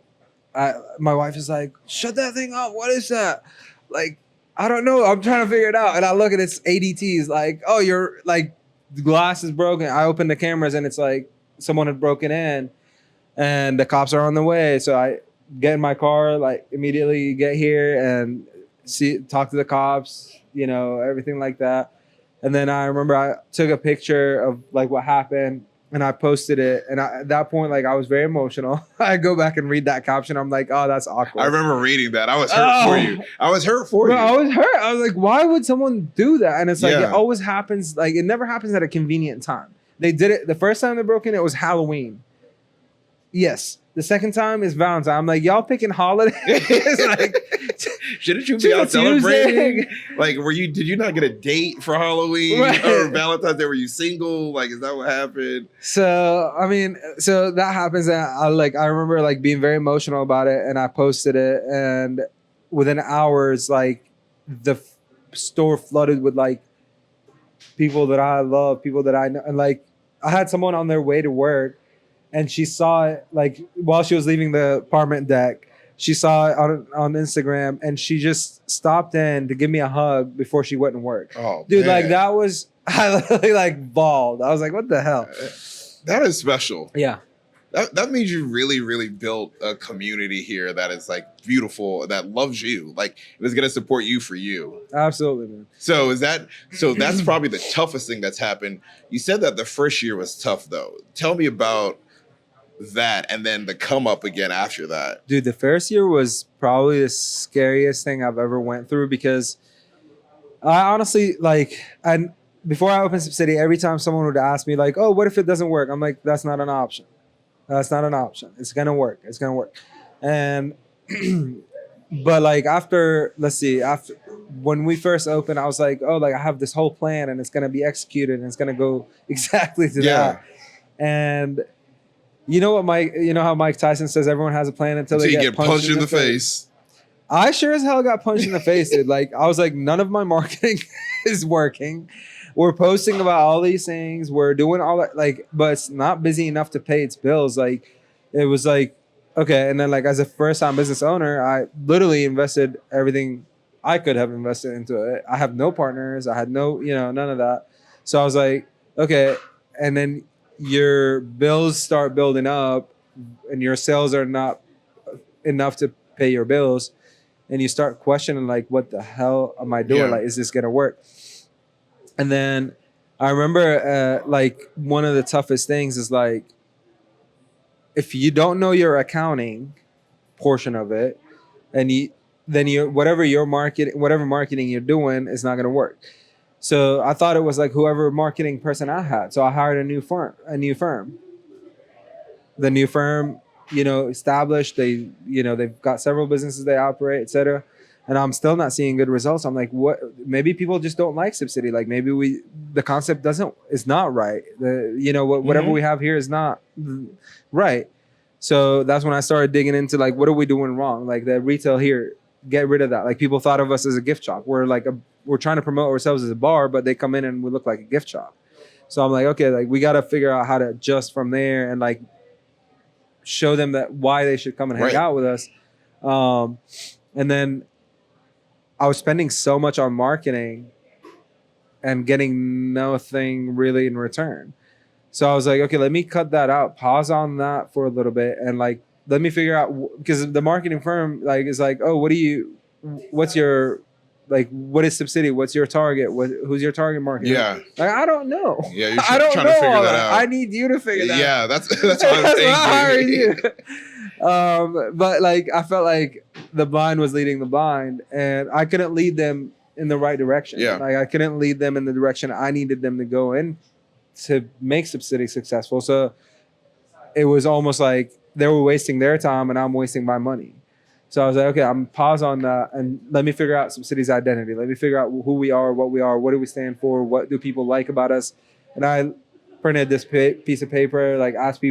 my wife is like, shut that thing off. What is that? Like, I don't know. I'm trying to figure it out. And I look at its ADTs like, oh, your like the glass is broken. I open the cameras and it's like someone had broken in and the cops are on the way. So I get in my car, like immediately get here and talk to the cops, everything like that. And then I remember I took a picture of like what happened and I posted it. And at that point, like I was very emotional. I go back and read that caption. I'm like, oh, that's awkward. I remember reading that. I was hurt for you. I was hurt for you. I was hurt. I was like, why would someone do that? And it's like, it always happens. Like it never happens at a convenient time. They did it. The first time they broke in, it was Halloween. Yes. The second time is Valentine. I'm like, y'all picking holidays? Like, shouldn't you be out celebrating? Like, did you not get a date for Halloween or Valentine's Day? Were you single? Like, is that what happened? So, I mean, that happens. And I remember like being very emotional about it and I posted it. And within hours, like the store flooded with like people that I love, people that I know. And like, I had someone on their way to work. And she saw it like while she was leaving the apartment deck. She saw it on Instagram, and she just stopped in to give me a hug before she went to work. Oh, dude, man. like that was I literally like bawled. I was like, "What the hell?" That is special. Yeah, that means you really, really built a community here that is like beautiful, that loves you, like it is going to support you for you. Absolutely, man. So that's probably the toughest thing that's happened. You said that the first year was tough, though. Tell me about that and then the come up again after that. Dude, the first year was probably the scariest thing I've ever went through because I honestly and before I opened Subsidy, every time someone would ask me like, oh, what if it doesn't work? I'm like, that's not an option. That's not an option. It's gonna work. It's gonna work. And but like after when we first opened, I was like, oh, like I have this whole plan and it's gonna be executed and it's gonna go exactly to that. And you know how Mike Tyson says everyone has a plan until they get punched in the face. I sure as hell got punched in the face, dude. Like I was like, none of my marketing is working. We're posting about all these things. We're doing all that, like, but it's not busy enough to pay its bills. Like, it was like, okay. And then like as a first-time business owner, I literally invested everything I could have invested into it. I have no partners. I had no, none of that. So I was like, okay. And then your bills start building up and your sales are not enough to pay your bills. And you start questioning like, what the hell am I doing? Like, is this going to work? And then I remember like one of the toughest things is like, if you don't know your accounting portion of it and whatever marketing you're doing is not going to work. So I thought it was like whoever marketing person I had. So I hired a new firm. The new firm, established, they've got several businesses they operate, etc. And I'm still not seeing good results. I'm like, what? Maybe people just don't like Subsidy. Like maybe the concept is not right. Whatever we have here is not right. So that's when I started digging into like, what are we doing wrong? Like the retail here, get rid of that. Like people thought of us as a gift shop. We're trying to promote ourselves as a bar, but they come in and we look like a gift shop. So I'm like, okay, like we got to figure out how to adjust from there and like show them that why they should come and hang out with us. And then I was spending so much on marketing and getting nothing really in return. So I was like, okay, let me cut that out, pause on that for a little bit. And like, let me figure out, because the marketing firm like is like, oh, what is Subsidy? What's your target? Who's your target market? Yeah. Like, I don't know. Yeah, you're trying to figure that out. I need you to figure that out. Yeah, that's what I'm thinking. I you. But like, I felt like the blind was leading the blind and I couldn't lead them in the right direction. Yeah. Like I couldn't lead them in the direction I needed them to go in to make Subsidy successful. So it was almost like they were wasting their time and I'm wasting my money. So I was like, okay, I'm pause on that and let me figure out Subsidy's identity. Let me figure out who we are, what do we stand for, what do people like about us. And I printed this piece of paper, like asked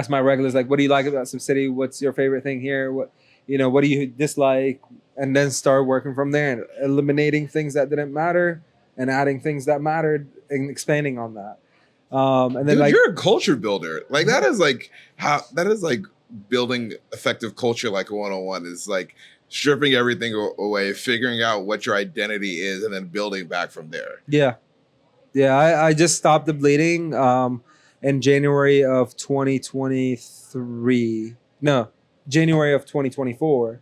my regulars, like, what do you like about Subsidy? What's your favorite thing here? What do you dislike? And then start working from there and eliminating things that didn't matter and adding things that mattered and expanding on that. And then Dude, you're a culture builder. Like that is like building effective culture like 101 is like stripping everything away, figuring out what your identity is, and then building back from there. Yeah. I just stopped the bleeding in January of 2023. No, January of 2024.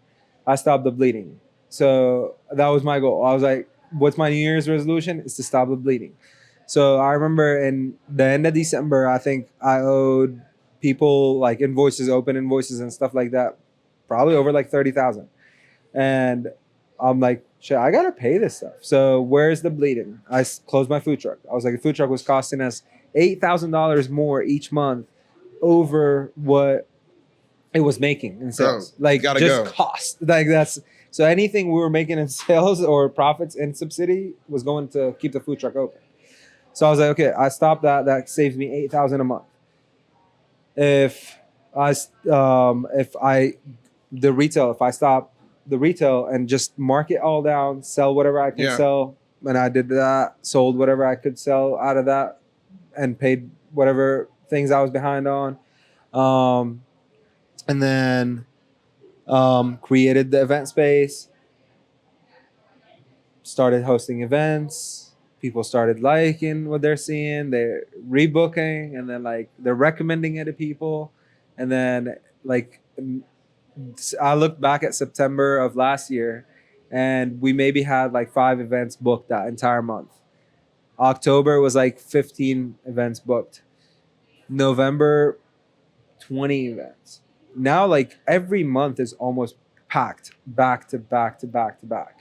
I stopped the bleeding. So that was my goal. I was like, what's my New Year's resolution? Is to stop the bleeding. So I remember in the end of December, I think I owed people like open invoices and stuff like that, probably over like 30,000. And I'm like, shit, I gotta pay this stuff. So where's the bleeding? I closed my food truck. I was like, the food truck was costing us $8,000 more each month over what it was making in sales. Like just cost. Like that's so anything we were making in sales or profits in Subsidy was going to keep the food truck open. So I was like, okay, I stopped that. That saves me $8,000 a month. If I stop the retail and just mark it all down, sell whatever I can sell, and I did that, sold whatever I could sell out of that, and paid whatever things I was behind on, and then created the event space, started hosting events. People started liking what they're seeing, they're rebooking, and then like they're recommending it to people. And then like I looked back at September of last year and we maybe had like 5 events booked that entire month. October was like 15 events booked. November, 20 events. Now like every month is almost packed back to back to back to back.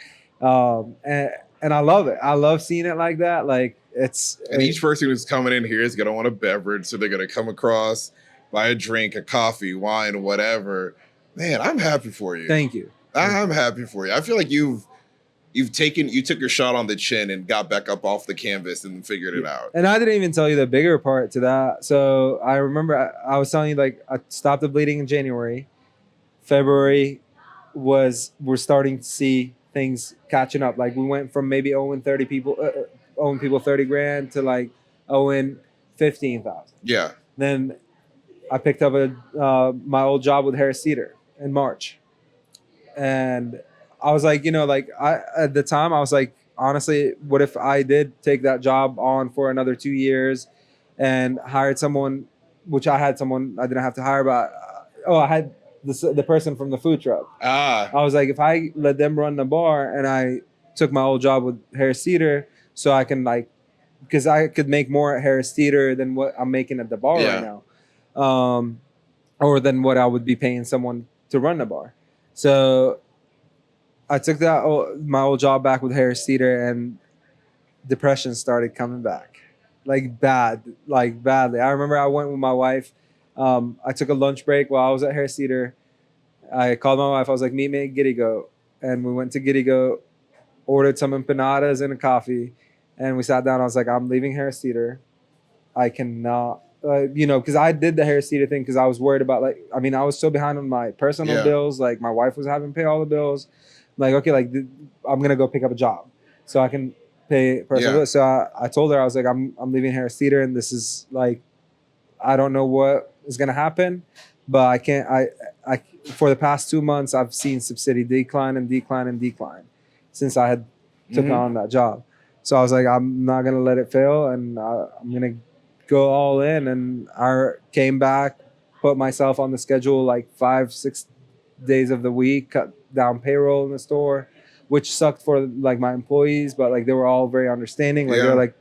And I love it. I love seeing it like that. Like and each person who's coming in here is gonna want a beverage, so they're gonna come across, buy a drink, a coffee, wine, whatever. Man, I'm happy for you. Thank you. I'm happy for you. I feel like you took your shot on the chin and got back up off the canvas and figured it out. And I didn't even tell you the bigger part to that. So I remember I was telling you, like, I stopped the bleeding in January. February we're starting to see things catching up. Like we went from maybe owing 30 people 30 grand to like owing 15,000. Yeah. Then I picked up my old job with Harris Teeter in March. And I was like, at the time I was like, honestly, what if I did take that job on for another 2 years and hired someone, which I had someone I didn't have to hire, but I had the person from the food truck. I was like, if I let them run the bar and I took my old job with Harris Teeter, so I can because I could make more at Harris Teeter than what I'm making at the bar right now, or than what I would be paying someone to run the bar. So I took my old job back with Harris Teeter, and depression started coming back, badly. I remember I went with my wife. I took a lunch break while I was at Harris Teeter. I called my wife. I was like, meet me at Giddy Goat. And we went to Giddy Goat, ordered some empanadas and a coffee, and we sat down. I was like, I'm leaving Harris Teeter. I cannot, because I did the Harris Teeter thing because I was worried about, I was so behind on my personal bills. Like, my wife was having to pay all the bills. Like, okay, I'm going to go pick up a job so I can pay personal bills. So I told her, I was like, I'm leaving Harris Teeter, and this is I don't know what is going to happen, but I can't, I for the past 2 months, I've seen Subsidy decline and decline and decline since I had took on that job. So I was like, I'm not going to let it fail, and I'm going to go all in. And I came back, put myself on the schedule 5-6 days of the week, cut down payroll in the store, which sucked for my employees, but they were all very understanding. They're like,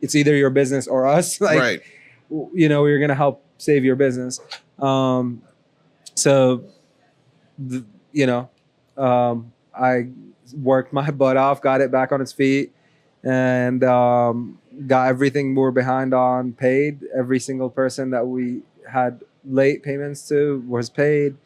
it's either your business or us. Right. We're going to help save your business. I worked my butt off, got it back on its feet, and got everything we were behind on paid. Every single person that we had late payments to was paid,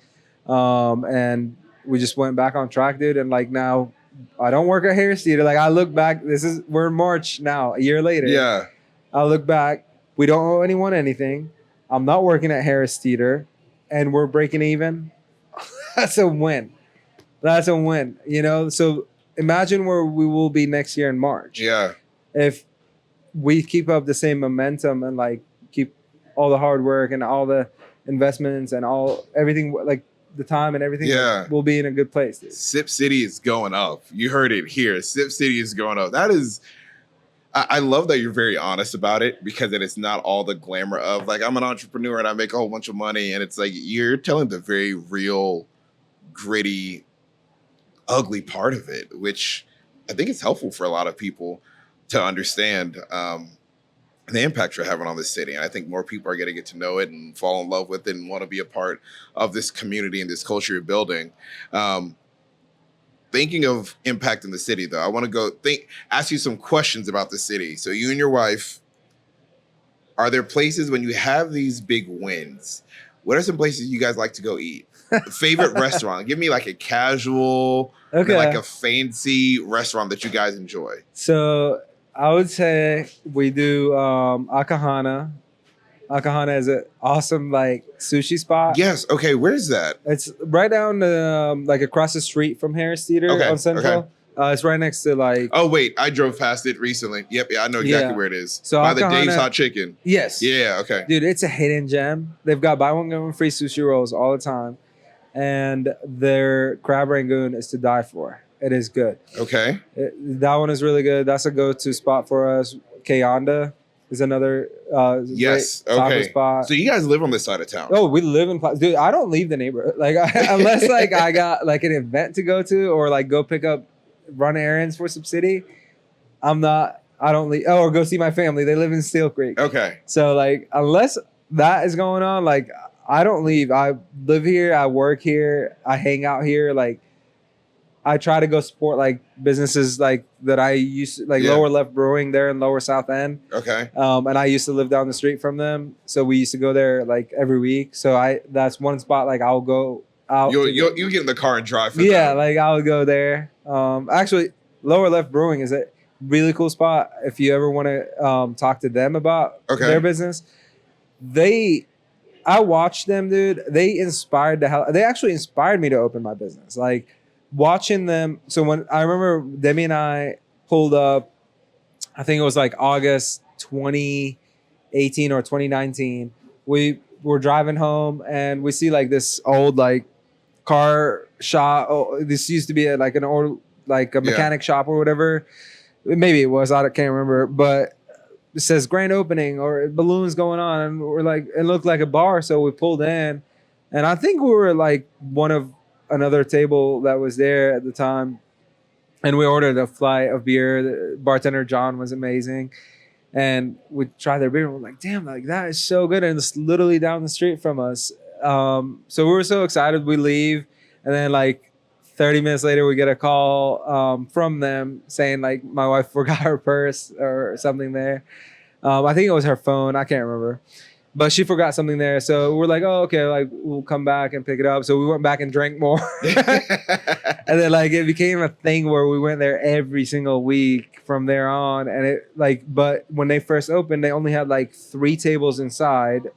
and we just went back on track, dude. And like now, I don't work at Harris Theater. Like I look back, we're in March now, a year later. Yeah. I look back, we don't owe anyone anything. I'm not working at Harris Theater, and we're breaking even. That's a win. That's a win. You know, so imagine where we will be next year in March. Yeah. If we keep up the same momentum and like keep all the hard work and all the investments and everything, like the time and everything, like, we'll be in a good place, dude. Sip City is going up. You heard it here. Sip City is going up. That is, I love that you're very honest about it, because it is not all the glamour of like, I'm an entrepreneur and I make a whole bunch of money. And it's like, you're telling the very real, gritty, ugly part of it, which I think is helpful for a lot of people to understand the impact you're having on this city. And I think more people are going to get to know it and fall in love with it and want to be a part of this community and this culture you're building. Thinking of impact in the city, though, I want to ask you some questions about the city. So you and your wife, are there places when you have these big wins, what are some places you guys like to go eat? Favorite restaurant? Give me like a casual, like a fancy restaurant that you guys enjoy. So I would say we do Akahana. Akahana is an awesome like sushi spot. Yes. Okay. Where's that? It's right down like across the street from Harris Theater on Central. Okay. It's right next to like. Oh wait, I drove past it recently. Yep, yeah, I know exactly where it is. So by Akahana, the Dave's Hot Chicken. Yes. Yeah. Okay. Dude, it's a hidden gem. They've got buy one get one free sushi rolls all the time, and their crab rangoon is to die for. It is good. Okay. That one is really good. That's a go-to spot for us. Kayanda is another yes. great okay. spot. So you guys live on this side of town? Oh, we live in dude. I don't leave the neighborhood like unless like I got like an event to go to or like go pick up, run errands for some city. I don't leave. Oh, or go see my family. They live in Steel Creek. Okay. So like unless that is going on, like I don't leave. I live here. I work here. I hang out here. Like. I try to go support like businesses like that I used to, like Lower Left Brewing there in Lower South End. Okay. And I used to live down the street from them, so we used to go there like every week. So that's one spot like I'll go out. You get in the car and drive. For like I'll go there. Actually, Lower Left Brewing is a really cool spot if you ever want to talk to them about their business. I watched them, dude. They actually inspired me to open my business. Like. Watching them, so when I remember Demi and I pulled up, I think it was like August 2018 or 2019. We were driving home and we see like this old like car shop. Oh, this used to be like an old like a mechanic shop or whatever. Maybe it was. I can't remember, but it says grand opening or balloons going on, and we're like, it looked like a bar, so we pulled in, and I think we were like one of another table that was there at the time, and we ordered a flight of beer. The bartender John was amazing, and we tried their beer and we're like, damn, like that is so good, and it's literally down the street from us. So we were so excited. We leave, and then like 30 minutes later we get a call from them saying like my wife forgot her purse or something there. I think it was her phone, I can't remember. But she forgot something there. So we're like, oh, okay, like we'll come back and pick it up. So we went back and drank more. And then like it became a thing where we went there every single week from there on. And it like, but when they first opened, they only had like 3 tables inside,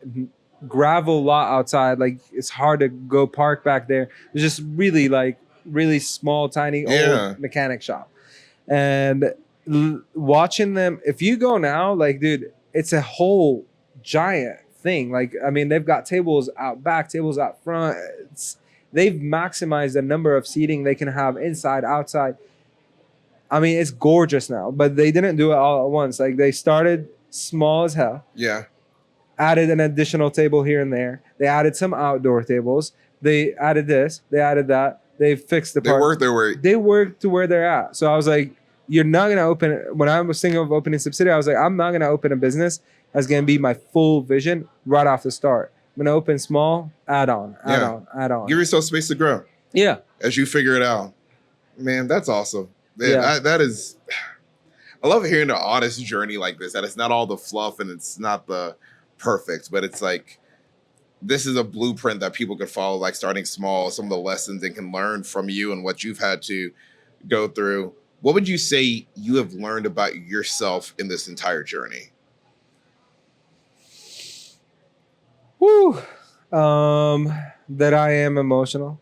gravel lot outside. Like it's hard to go park back there. It's just really small, tiny old mechanic shop. And watching them, if you go now, like, dude, it's a whole giant thing. Like, I mean, they've got tables out back, tables out front. They've maximized the number of seating they can have inside, outside. I mean, it's gorgeous now, but they didn't do it all at once. Like they started small as hell. Yeah. Added an additional table here and there. They added some outdoor tables. They added this. They added that. They fixed the part. They worked their way. They worked to where they're at. So I was like, you're not going to open it. When I was thinking of opening subsidiary, I was like, I'm not going to open a business that's going to be my full vision right off the start. I'm going to open small, add on. Give yourself space to grow. Yeah. As you figure it out. Man, that's awesome. Man, that is. I love hearing an honest journey like this. That it's not all the fluff and it's not the perfect, but it's like this is a blueprint that people could follow, like starting small, some of the lessons they can learn from you and what you've had to go through. What would you say you have learned about yourself in this entire journey? Woo. That I am emotional.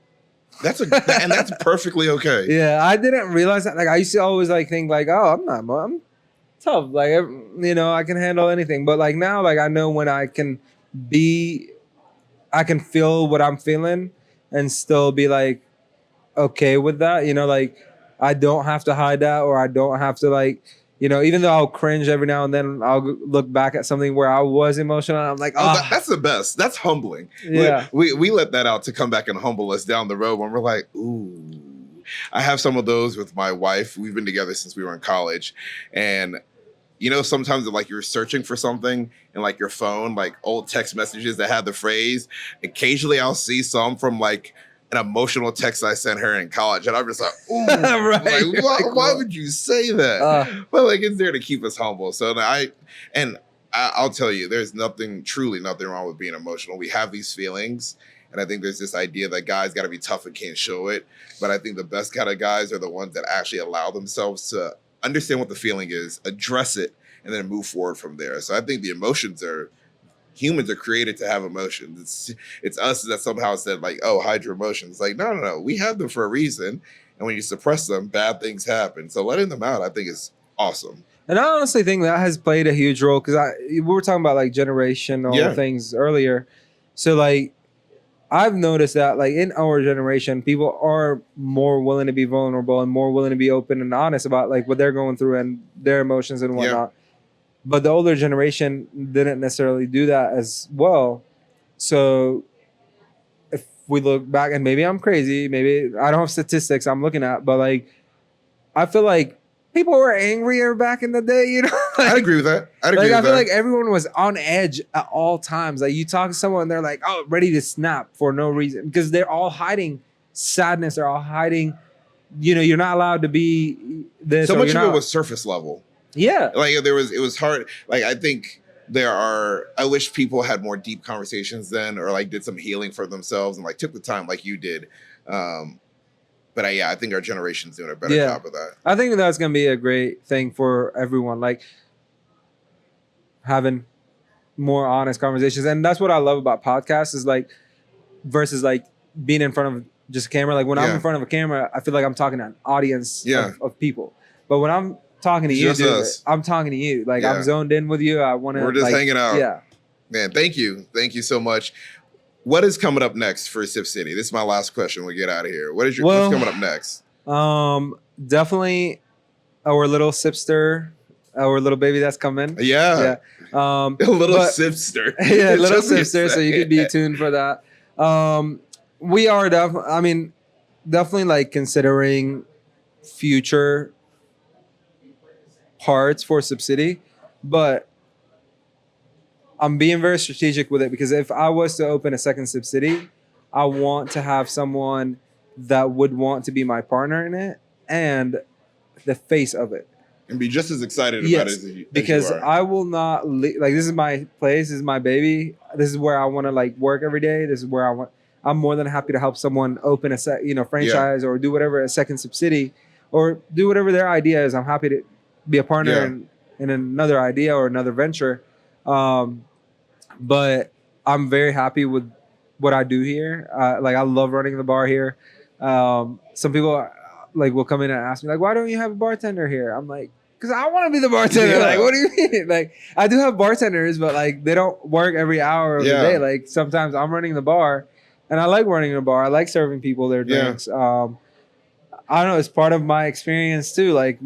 And that's perfectly okay. Yeah, I didn't realize that. Like, I used to always like think like, oh, I'm tough. Like, I can handle anything. But like now, like I know when I can feel what I'm feeling and still be like okay with that. Like I don't have to hide that, or I don't have to like, even though I'll cringe every now and then, I'll look back at something where I was emotional. And I'm like, that's the best. That's humbling. Yeah, we let that out to come back and humble us down the road when we're like, ooh. I have some of those with my wife. We've been together since we were in college, and sometimes like you're searching for something in like your phone, like old text messages that had the phrase. Occasionally, I'll see some from like an emotional text I sent her in college, and I'm just like, ooh, right. Like, why would you say that? But like, it's there to keep us humble. So I'll tell you, there's truly nothing wrong with being emotional. We have these feelings. And I think there's this idea that guys got to be tough and can't show it. But I think the best kind of guys are the ones that actually allow themselves to understand what the feeling is, address it, and then move forward from there. So I think humans are created to have emotions. It's us that somehow said like, oh, hide your emotions. Like, no. We have them for a reason. And when you suppress them, bad things happen. So letting them out, I think, is awesome. And I honestly think that has played a huge role because we were talking about like generational things earlier. So like, I've noticed that like in our generation, people are more willing to be vulnerable and more willing to be open and honest about like what they're going through and their emotions and whatnot. But the older generation didn't necessarily do that as well. So if we look back, and maybe I'm crazy, maybe I don't have statistics I'm looking at, but like I feel like people were angrier back in the day, Like, I agree with that. I feel like everyone was on edge at all times. Like you talk to someone, they're like, oh, ready to snap for no reason because they're all hiding sadness. They're all hiding. You're not allowed to be this. So much of it was surface level. Yeah, like it was hard. Like I think I wish people had more deep conversations then, or like did some healing for themselves and like took the time like you did. But I think our generation's doing a better job of that. I think that's going to be a great thing for everyone, like having more honest conversations. And that's what I love about podcasts is like versus like being in front of just a camera. Like when I'm in front of a camera, I feel like I'm talking to an audience of people. But when I'm talking to you, dude, I'm talking to you. Like I'm zoned in with you. We're just hanging out. Yeah. Man, thank you. Thank you so much. What is coming up next for Sip City? This is my last question. We get out of here. What's coming up next? Definitely our little sipster, our little baby that's coming. Yeah. A little sipster. Yeah, little sipster. So you could be tuned for that. We are definitely like considering future parts for Sip City, but I'm being very strategic with it because if I was to open a second Sip City, I want to have someone that would want to be my partner in it and the face of it. And be just as excited about it as because you are. I will not like this is my place, this is my baby. This is where I want to like work every day. This is where I'm more than happy to help someone open a franchise or do whatever, a second Sip City or do whatever their idea is. I'm happy to be a partner in another idea or another venture. But I'm very happy with what I do here. Like I love running the bar here. Some people like will come in and ask me like, why don't you have a bartender here? I'm like, because I want to be the bartender. Yeah. Like, what do you mean? Like, I do have bartenders, but like they don't work every hour of the day. Like sometimes I'm running the bar, and I like running the bar. I like serving people their drinks. I don't know. It's part of my experience too. Like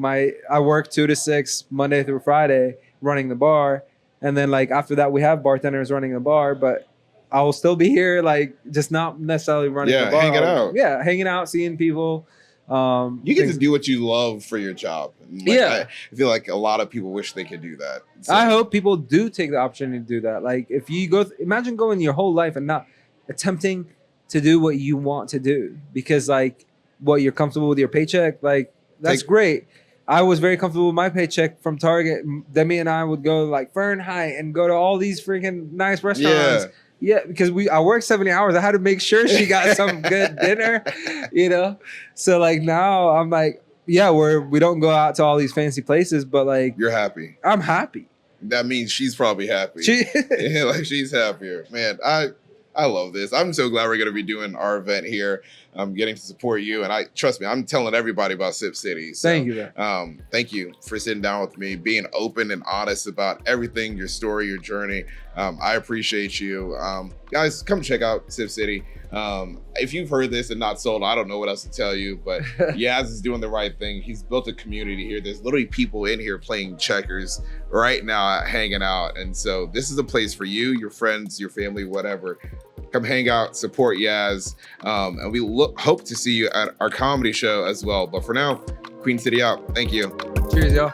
I work 2 to 6 Monday through Friday running the bar. And then like after that, we have bartenders running the bar, but I will still be here, like just not necessarily running the bar. Hanging out. Yeah, hanging out, seeing people. You get to do what you love for your job. Like, I feel like a lot of people wish they could do that. So. I hope people do take the opportunity to do that. Like if you imagine going your whole life and not attempting to do what you want to do, because like what you're comfortable with your paycheck, like that's great. I was very comfortable with my paycheck from Target. Demi and I would go like Fahrenheit and go to all these freaking nice restaurants. Yeah, because I worked 70 hours. I had to make sure she got some good dinner, you know? So like now I'm like, yeah, we don't go out to all these fancy places, but like you're happy. I'm happy. That means she's probably happy. Yeah, like she's happier. Man, I love this. I'm so glad we're going to be doing our event here. I'm getting to support you, and trust me, I'm telling everybody about Sip City. So, thank you, man. Thank you for sitting down with me, being open and honest about everything, your story, your journey. I appreciate you. Guys, come check out Sip City. If you've heard this and not sold, I don't know what else to tell you, but Yaz is doing the right thing. He's built a community here. There's literally people in here playing checkers right now, hanging out. And so this is a place for you, your friends, your family, whatever. Come hang out, support Yaz. And we hope to see you at our comedy show as well. But for now, Queen City out. Thank you. Cheers, y'all.